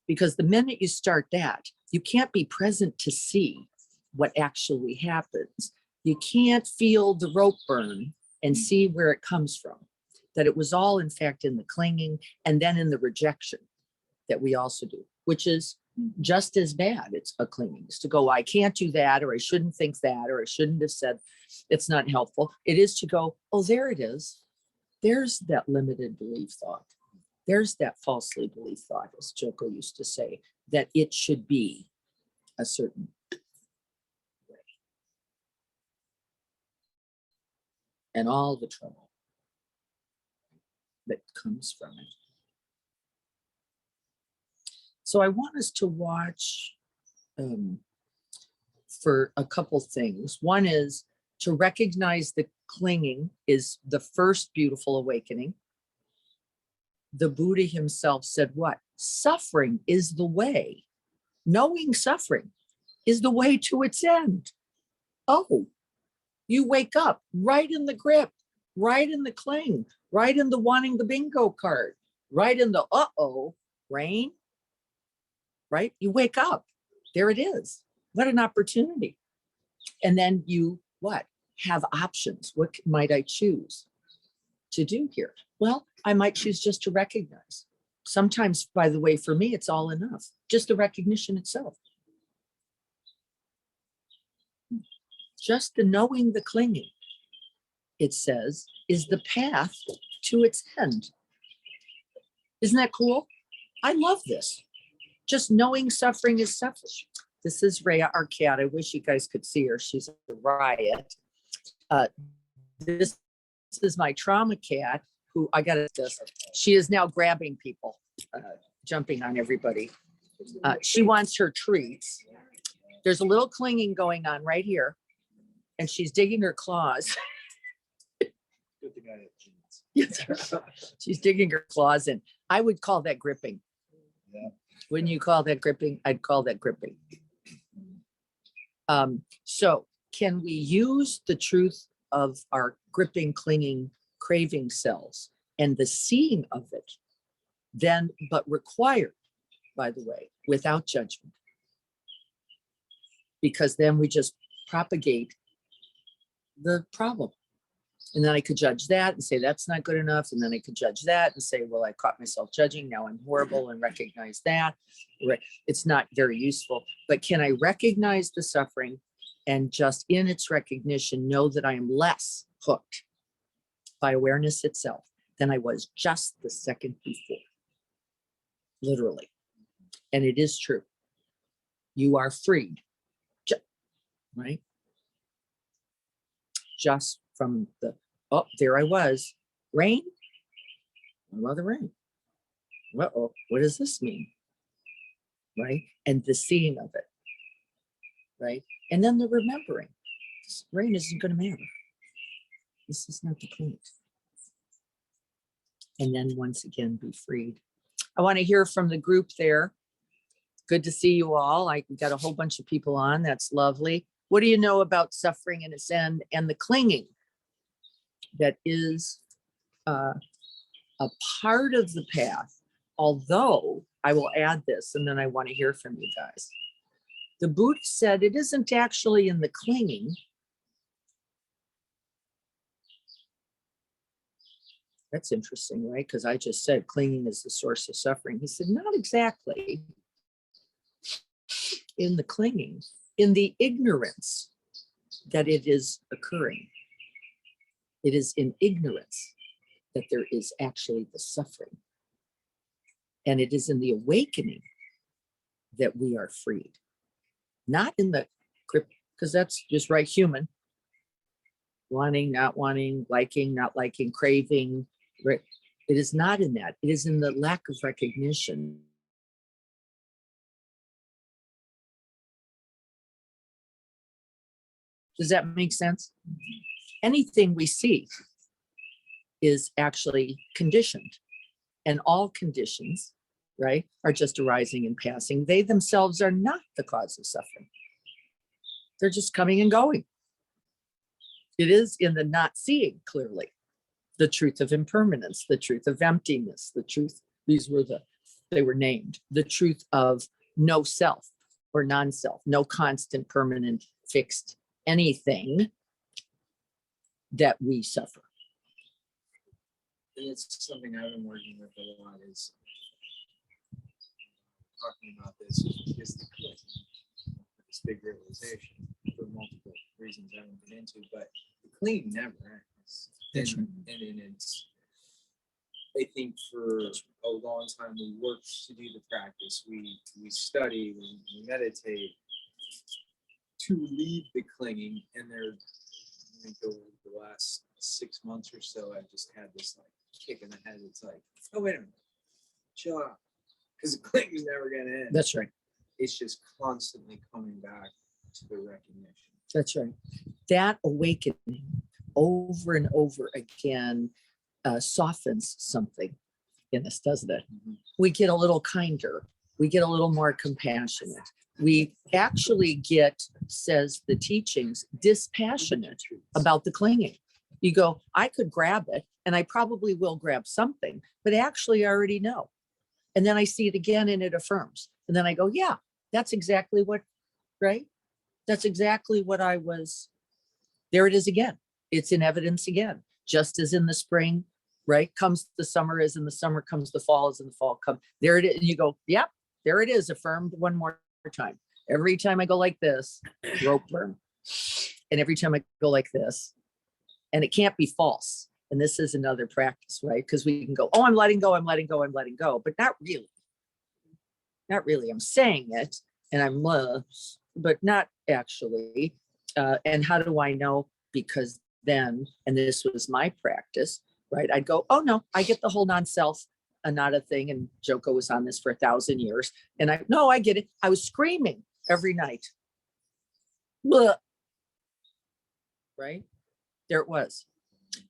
Because the minute you start that, you can't be present to see what actually happens. You can't feel the rope burn and see where it comes from. That it was all, in fact, in the clinging and then in the rejection that we also do, which is just as bad. It's a clinging. It's to go, I can't do that, or I shouldn't think that, or I shouldn't have said, it's not helpful. It is to go, oh, there it is. There's that limited belief thought. There's that falsely believed thought, as Joko used to say, that it should be a certain way. And all the trouble that comes from it. So I want us to watch for a couple things. One is to recognize the clinging is the first beautiful awakening. The Buddha himself said what? Suffering is the way. Knowing suffering is the way to its end. Oh, you wake up right in the grip, right in the cling, right in the wanting the bingo card, right in the uh-oh, rain, right? You wake up, there it is. What an opportunity. And then you, what? Have options. What might I choose to do here? Well, I might choose just to recognize. Sometimes, by the way, for me, it's all enough. Just the recognition itself. Just the knowing the clinging, it says, is the path to its end. Isn't that cool? I love this. Just knowing suffering is suffering. This is Rhea, our cat. I wish you guys could see her. She's a riot. This is my trauma cat, who I got this. She is now grabbing people, jumping on everybody. She wants her treats. There's a little clinging going on right here, and she's digging her claws. Good thing I have jeans. She's digging her claws in. I would call that gripping. Yeah. Wouldn't you call that gripping? I'd call that gripping. So can we use the truth of our gripping, clinging, craving cells and the seeing of it, then, but required, by the way, without judgment? Because then we just propagate the problem. And then I could judge that and say, that's not good enough. And then I could judge that and say, well, I caught myself judging. Now I'm horrible, and recognize that. It's not very useful. But can I recognize the suffering and just in its recognition know that I am less hooked by awareness itself than I was just the second before? Literally. And it is true. You are freed, right? Just from the, oh, there I was. Rain? What about the rain? Uh-oh, what does this mean? Right? And the seeing of it, right? And then the remembering. This rain isn't going to matter. This is not the point. And then once again, be freed. I want to hear from the group there. Good to see you all. I got a whole bunch of people on. That's lovely. What do you know about suffering and its end and the clinging that is a part of the path? Although I will add this, and then I want to hear from you guys. The Buddha said it isn't actually in the clinging. That's interesting, right? Because I just said clinging is the source of suffering. He said, not exactly in the clinging, in the ignorance that it is occurring. It is in ignorance that there is actually the suffering. And it is in the awakening that we are freed. Not in the because that's just right human. Wanting, not wanting, liking, not liking, craving, right? It is not in that. It is in the lack of recognition. Does that make sense? Anything we see is actually conditioned, and all conditions, right, are just arising and passing. They themselves are not the cause of suffering. They're just coming and going. It is in the not seeing clearly the truth of impermanence, the truth of emptiness, the truth, they were named, the truth of no self or non-self, no constant, permanent, fixed anything that we suffer. And it's something I've been working with a lot is talking about this is the click, this big realization for multiple reasons I won't get into, but the clean never ends. And it's, I think for a long time we worked to do the practice, we study, we meditate to leave the clinging, and there, I think over the last 6 months or so, I've just had this like kick in the head. It's like, oh wait a minute, chill out, because the clinging's never gonna end. That's right. It's just constantly coming back to the recognition. That's right. That awakening over and over again softens something in us, doesn't it? Mm-hmm. We get a little kinder. We get a little more compassionate. We actually get, says the teachings, dispassionate about the clinging. You go, I could grab it, and I probably will grab something, but actually I already know. And then I see it again and it affirms. And then I go, yeah, that's exactly what, right? That's exactly what I was. There it is again. It's in evidence again, just as in the spring, right? Comes the summer, as in the summer comes the fall, as in the fall come. There it is. You go, yep, there it is, affirmed one more time. Every time I go like this, rope burn. And every time I go like this, and it can't be false. And this is another practice, right? Because we can go, oh, I'm letting go, I'm letting go, I'm letting go, but not really. Not really. I'm saying it, and I'm, but not actually. And how do I know? Because then, and this was my practice, right? I'd go, oh no, I get the whole non-self, not a thing. And Joko was on this for 1,000 years. And I get it. I was screaming every night. Blah. Right? There it was.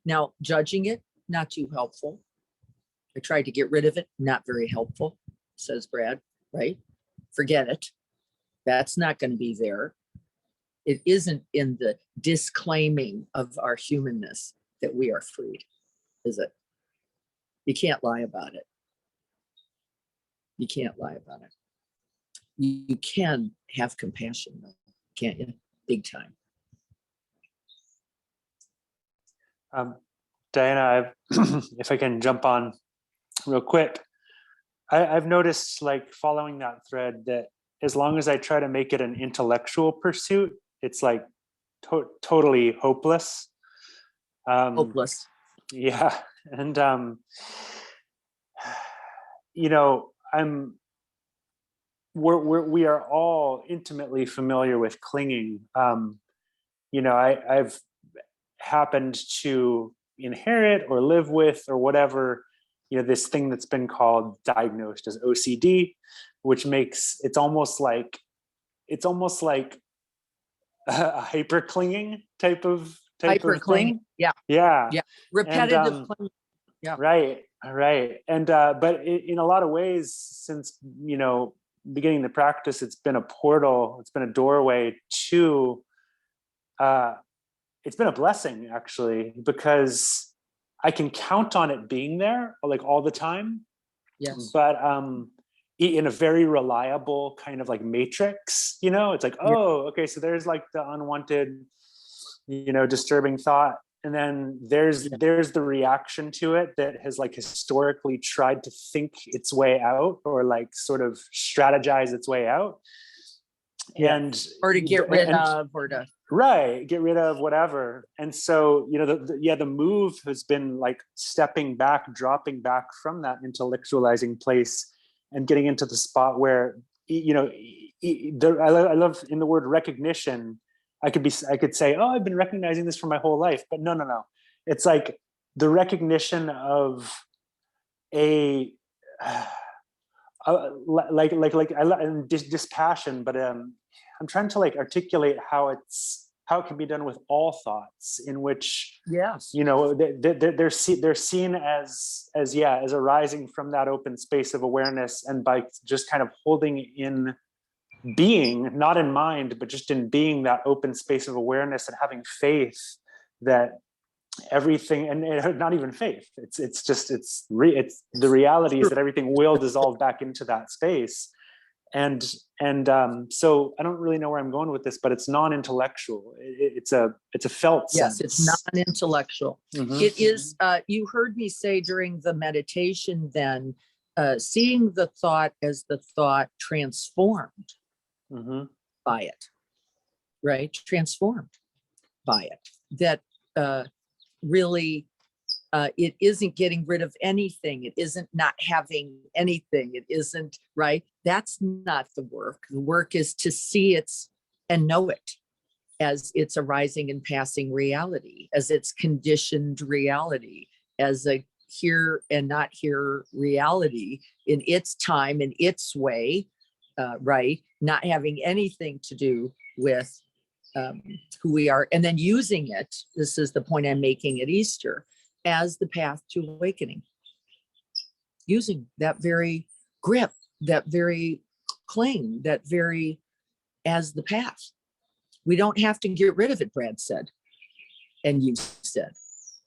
Now, judging it, not too helpful. I tried to get rid of it, not very helpful, says Brad, right? Forget it. That's not going to be there. It isn't in the disclaiming of our humanness that we are freed, is it? You can't lie about it. You can't lie about it. You can have compassion, though, can't you? Big time. Diana, if I can jump on real quick, I've noticed, like, following that thread, that as long as I try to make it an intellectual pursuit, it's like totally hopeless. Hopeless. Yeah. And, you know, we are all intimately familiar with clinging. You know, I've happened to inherit or live with or whatever, you know, this thing that's been called, diagnosed as OCD, which makes it's almost like a hyper clinging type of thing. Yeah. Repetitive clinging. Yeah. Right. And but in a lot of ways, since, you know, beginning the practice, it's been a portal, it's been a doorway to it's been a blessing, actually, because I can count on it being there, like, all the time. Yes. But in a very reliable kind of like matrix, you know, it's like, oh, okay, so there's like the unwanted, you know, disturbing thought. And then there's the reaction to it that has, like, historically tried to think its way out, or like sort of strategize its way out. And or to get rid of, or to get rid of whatever. And so, you know, the move has been like stepping back, dropping back from that intellectualizing place and getting into the spot where, you know, I love in the word recognition. I could say, oh, I've been recognizing this for my whole life, but no. It's like the recognition of a like and dispassion, but I'm trying to like articulate how it can be done with all thoughts, in which Yes. they're seen as arising from that open space of awareness, and by just kind of holding in being, not in mind, but just in being, that open space of awareness, and having faith that everything, and not even faith, it's the reality is that everything will dissolve back into that space. And so I don't really know where I'm going with this, but it's non-intellectual. It's a felt sense. Yes, it's non-intellectual. Mhm. It is, you heard me say during the meditation then, seeing the thought as the thought transformed Mhm. by it, right? Transformed by it. That really, it isn't getting rid of anything. It isn't not having anything. It isn't, right? That's not the work. The work is to see it and know it as its arising and passing reality, as its conditioned reality, as a here and not here reality in its time, in its way, right? Not having anything to do with who we are, and then using it, this is the point I'm making at Easter, as the path to awakening. Using that very grip, that very cling, that very, as the path. We don't have to get rid of it, Brad said, and you said.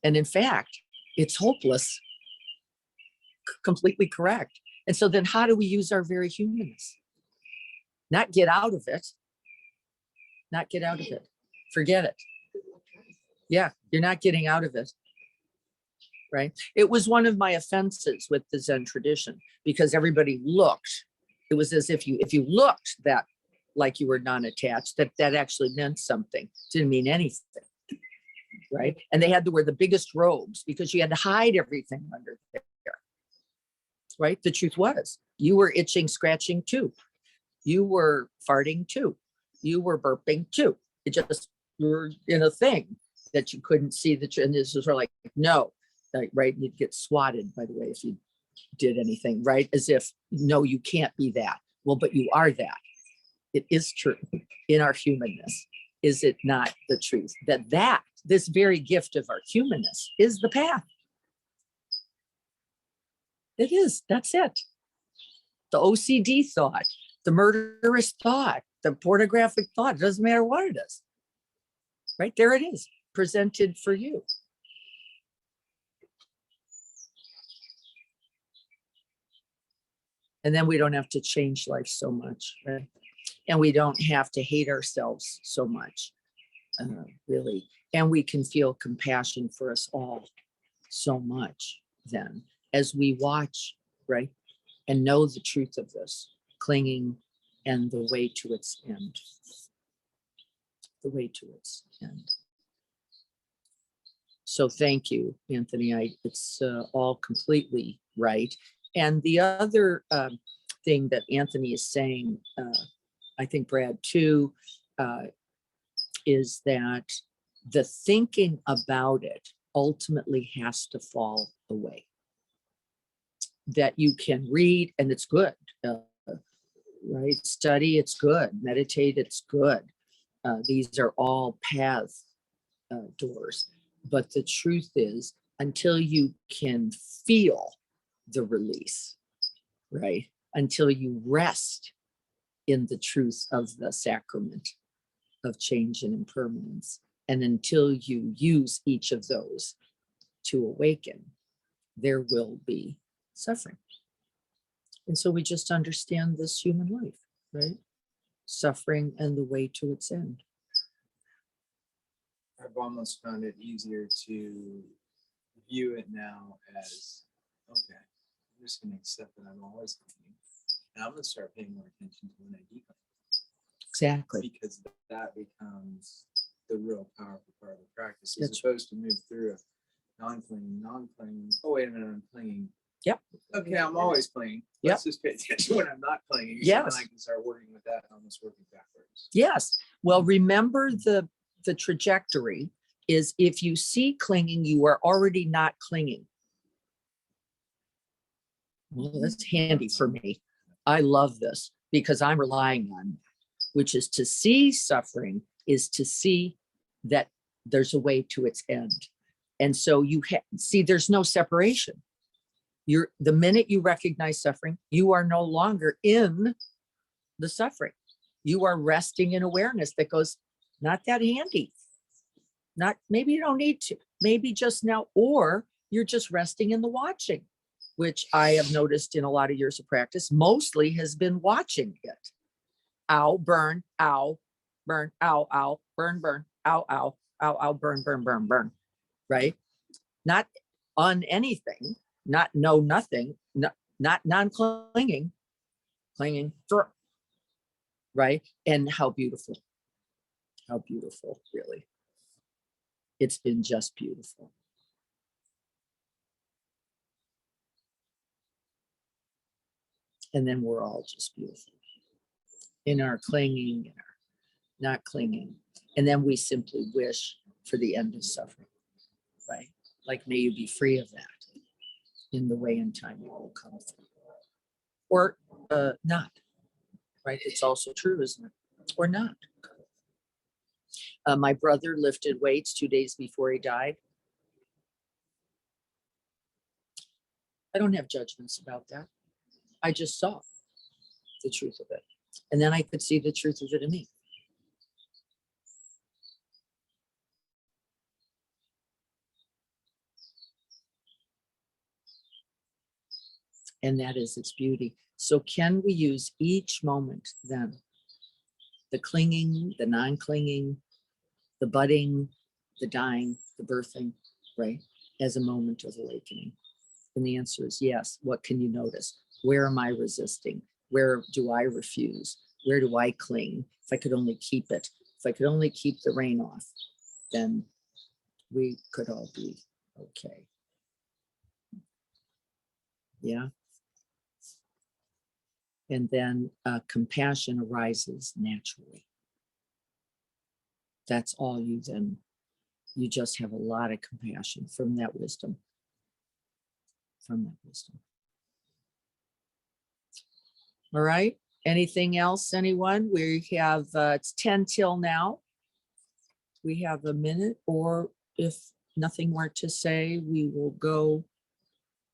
And in fact, it's hopeless. Completely correct. And so then how do we use our very humanness? Not get out of it. Not get out of it. Forget it. Yeah, you're not getting out of it. Right? It was one of my offenses with the Zen tradition, because everybody looked. It was as if you looked that like you were non-attached, that actually meant something. Didn't mean anything. Right? And they had to wear the biggest robes because you had to hide everything under there. Right? The truth was, you were itching, scratching too. You were farting too. You were burping too. It just, you were in a thing that you couldn't see the truth. And this was sort of like, no, right? You'd get swatted, by the way, if you did anything, right? As if, no, you can't be that. Well, but you are that. It is true in our humanness. Is it not the truth that this very gift of our humanness is the path? It is. That's it. The OCD thought, the murderous thought, the pornographic thought, it doesn't matter what it is. Right there it is, presented for you. And then we don't have to change life so much, right? And we don't have to hate ourselves so much, really. And we can feel compassion for us all so much then, as we watch, right? And know the truth of this, clinging and the way to its end. The way to its end. So thank you, Anthony. It's all completely right. And the other thing that Anthony is saying, I think Brad too, is that the thinking about it ultimately has to fall away. That you can read, and it's good, right? Study, it's good. Meditate, it's good. These are all path doors. But the truth is, until you can feel the release, right? Until you rest in the truth of the sacrament of change and impermanence, and until you use each of those to awaken, there will be suffering. And so we just understand this human life, right? Suffering and the way to its end. I've almost found it easier to view it now as, okay, I'm just going to accept that I'm always thinking. And I'm going to start paying more attention to when I decline. Exactly. Because that becomes the real powerful part of the practice, as That's opposed to move through a non-clinging. Oh, wait a minute, I'm clinging. Okay, I'm always clinging. Yep. Let's just pay attention when I'm not clinging. Yes. I can start working with that, almost working backwards. Yes. Well, remember the trajectory is if you see clinging, you are already not clinging. Well, that's handy for me. I love this because I'm relying on, which is to see suffering is to see that there's a way to its end. And so you see, there's no separation. The minute you recognize suffering, you are no longer in the suffering. You are resting in awareness that goes, not that handy. Not, maybe you don't need to, maybe just now, or you're just resting in the watching, which I have noticed in a lot of years of practice, mostly has been watching it. Ow, burn, ow, burn, ow, ow, burn, burn, ow, ow, ow, ow, burn, burn, burn, burn, right? Not on anything, not no nothing, not non-clinging, clinging, right? And how beautiful, really. It's been just beautiful. And then we're all just beautiful in our clinging, in our not clinging. And then we simply wish for the end of suffering, right? Like, may you be free of that in the way and time you will come through. Or not, right? It's also true, isn't it? Or not. My brother lifted weights 2 days before he died. I don't have judgments about that. I just saw the truth of it. And then I could see the truth of it in me. And that is its beauty. So can we use each moment then, the clinging, the non-clinging, the budding, the dying, the birthing, right, as a moment of awakening? And the answer is yes. What can you notice? Where am I resisting? Where do I refuse? Where do I cling? If I could only keep it, if I could only keep the rain off, then we could all be okay. Yeah. And then compassion arises naturally. That's all you then, you just have a lot of compassion from that wisdom. From that wisdom. All right. Anything else, anyone? We have, it's 10 till now. We have a minute, or if nothing more to say, we will go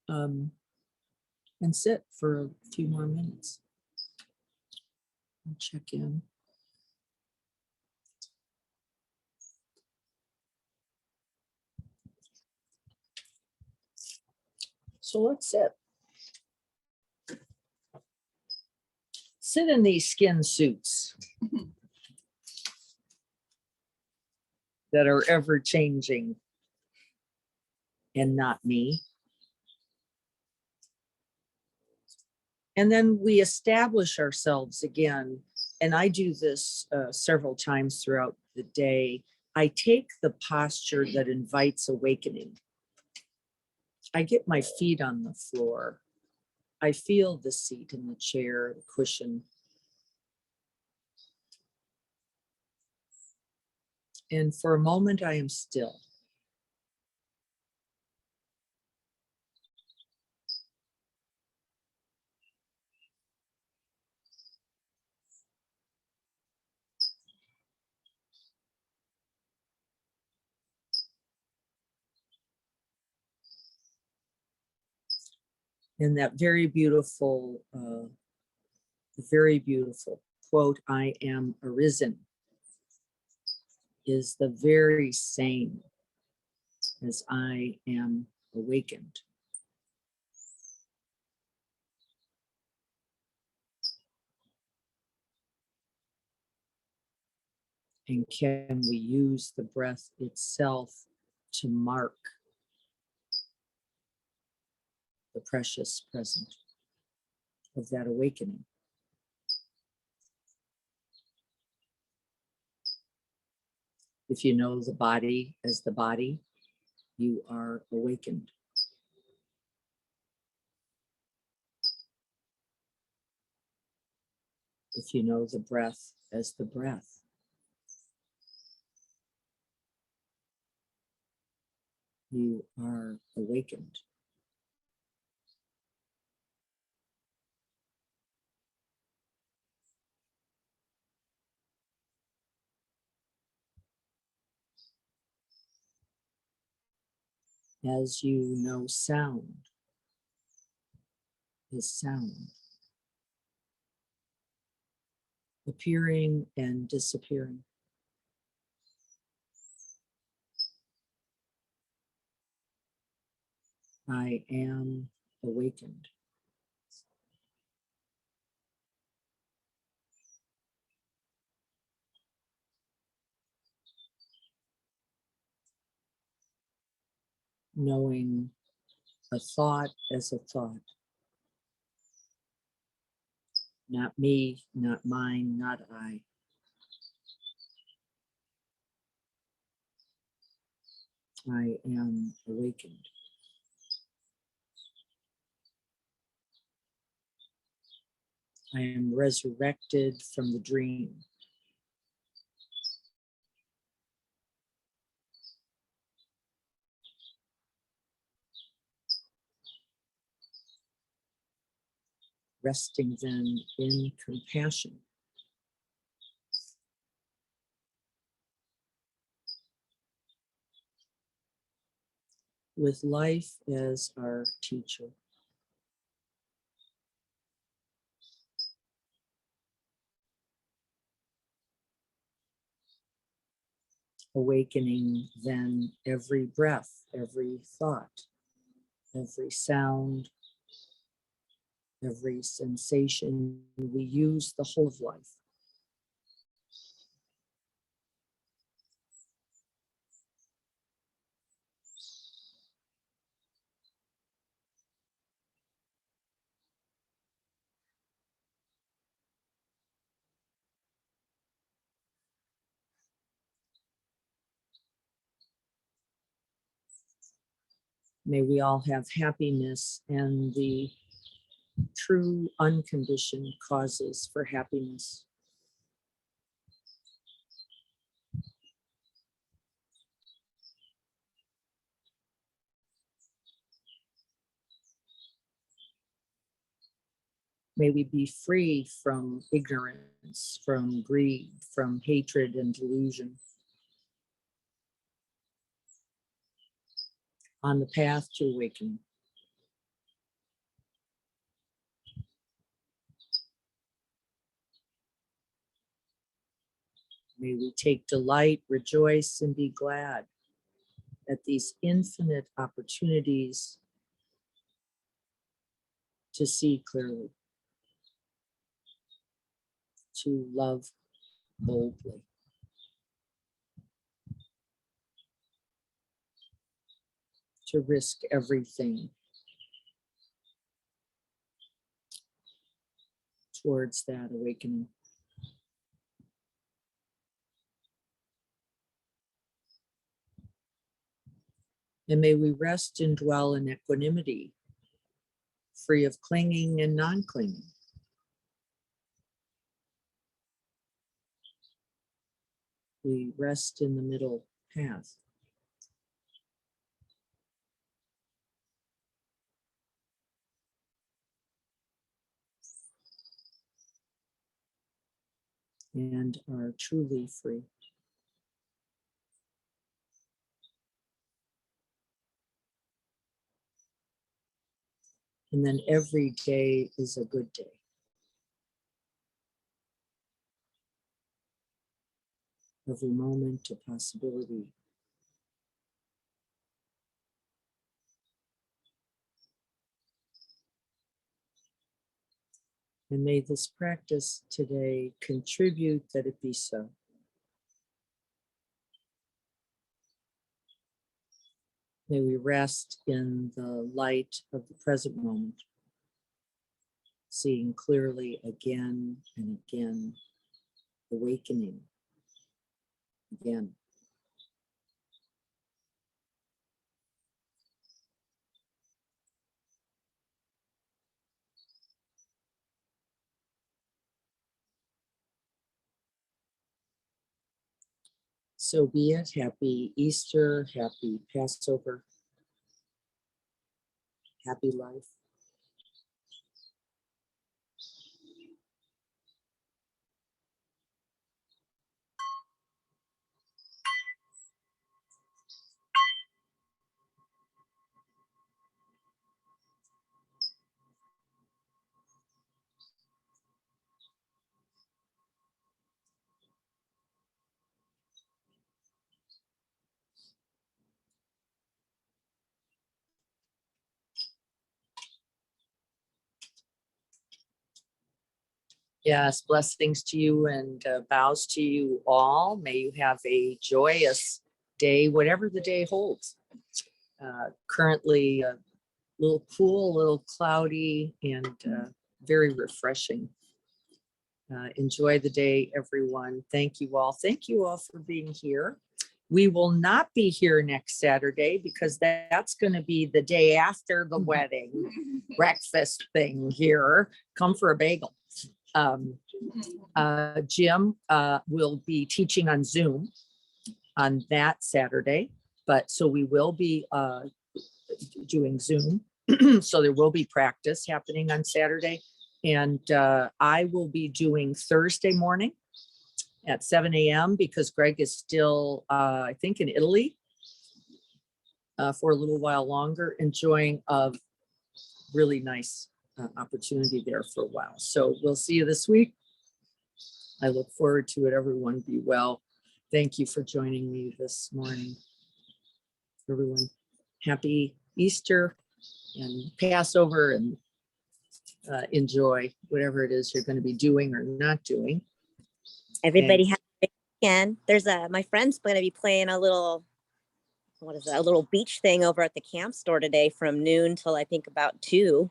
and sit for a few more minutes. I'll check in. So let's sit. Sit in these skin suits that are ever changing and not me. And then we establish ourselves again. And I do this several times throughout the day. I take the posture that invites awakening. I get my feet on the floor. I feel the seat and the chair, the cushion. And for a moment, I am still. And that very beautiful quote, "I am arisen," is the very same as "I am awakened." And can we use the breath itself to mark the precious present of that awakening? If you know the body as the body, you are awakened. If you know the breath as the breath, you are awakened. As you know, sound is sound, appearing and disappearing. I am awakened. Knowing a thought as a thought. Not me, not mine, not I. I am awakened. I am resurrected from the dream. Resting then in compassion. With life as our teacher. Awakening then every breath, every thought, every sound, every sensation. We use the whole of life. May we all have happiness and the true unconditioned causes for happiness. May we be free from ignorance, from greed, from hatred and delusion. On the path to awakening. May we take delight, rejoice, and be glad at these infinite opportunities to see clearly, to love boldly, to risk everything towards that awakening. And may we rest and dwell in equanimity, free of clinging and non-clinging. We rest in the middle path. And are truly free. And then every day is a good day. Every moment a possibility. And may this practice today contribute that it be so. May we rest in the light of the present moment, seeing clearly again and again, awakening again. So be it. Happy Easter, happy Passover, happy life. Yes, blessings to you and vows to you all. May you have a joyous day, whatever the day holds. Currently a little cool, a little cloudy, and very refreshing. Enjoy the day, everyone. Thank you all. Thank you all for being here. We will not be here next Saturday because that's going to be the day after the wedding breakfast thing here. Come for a bagel. Jim will be teaching on Zoom on that Saturday, but so we will be doing Zoom. So there will be practice happening on Saturday. And I will be doing Thursday morning at 7 a.m. because Greg is still, I think, in Italy for a little while longer, enjoying a really nice opportunity there for a while. So we'll see you this week. I look forward to it. Everyone be well. Thank you for joining me this morning. Everyone, happy Easter and Passover, and enjoy whatever it is you're going to be doing or not doing. Everybody have a good weekend. There's my friend's going to be playing a little, a little beach thing over at the camp store today from noon till I think about 2.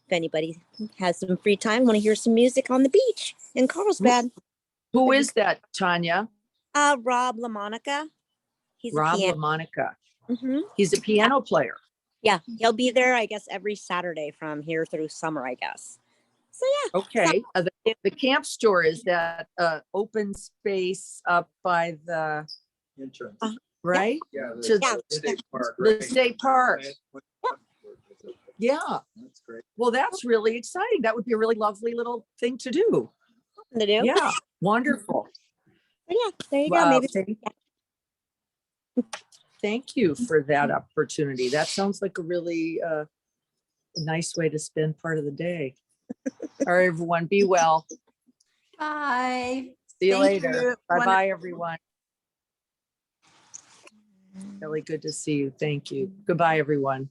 If anybody has some free time, want to hear some music on the beach in Carlsbad. Who is that, Tanya? Rob LaMonica. He's Rob a piano. LaMonica. Mm-hmm. He's a piano player. Yeah, he'll be there, I guess, every Saturday from here through summer, I guess. So yeah. Okay. The camp store is that open space up by the Entrance. right? Yeah. To The state park. the right? state park. Yeah. That's great. Well, that's really exciting. That would be a really lovely little thing to do. To do. Yeah. Wonderful. So yeah, there you go. Wow, Maybe. Thank you for that opportunity. That sounds like a really nice way to spend part of the day. All right, everyone, be well. Bye. See you Thank later. you. Bye-bye, everyone. Really good to see you. Thank you. Goodbye, everyone.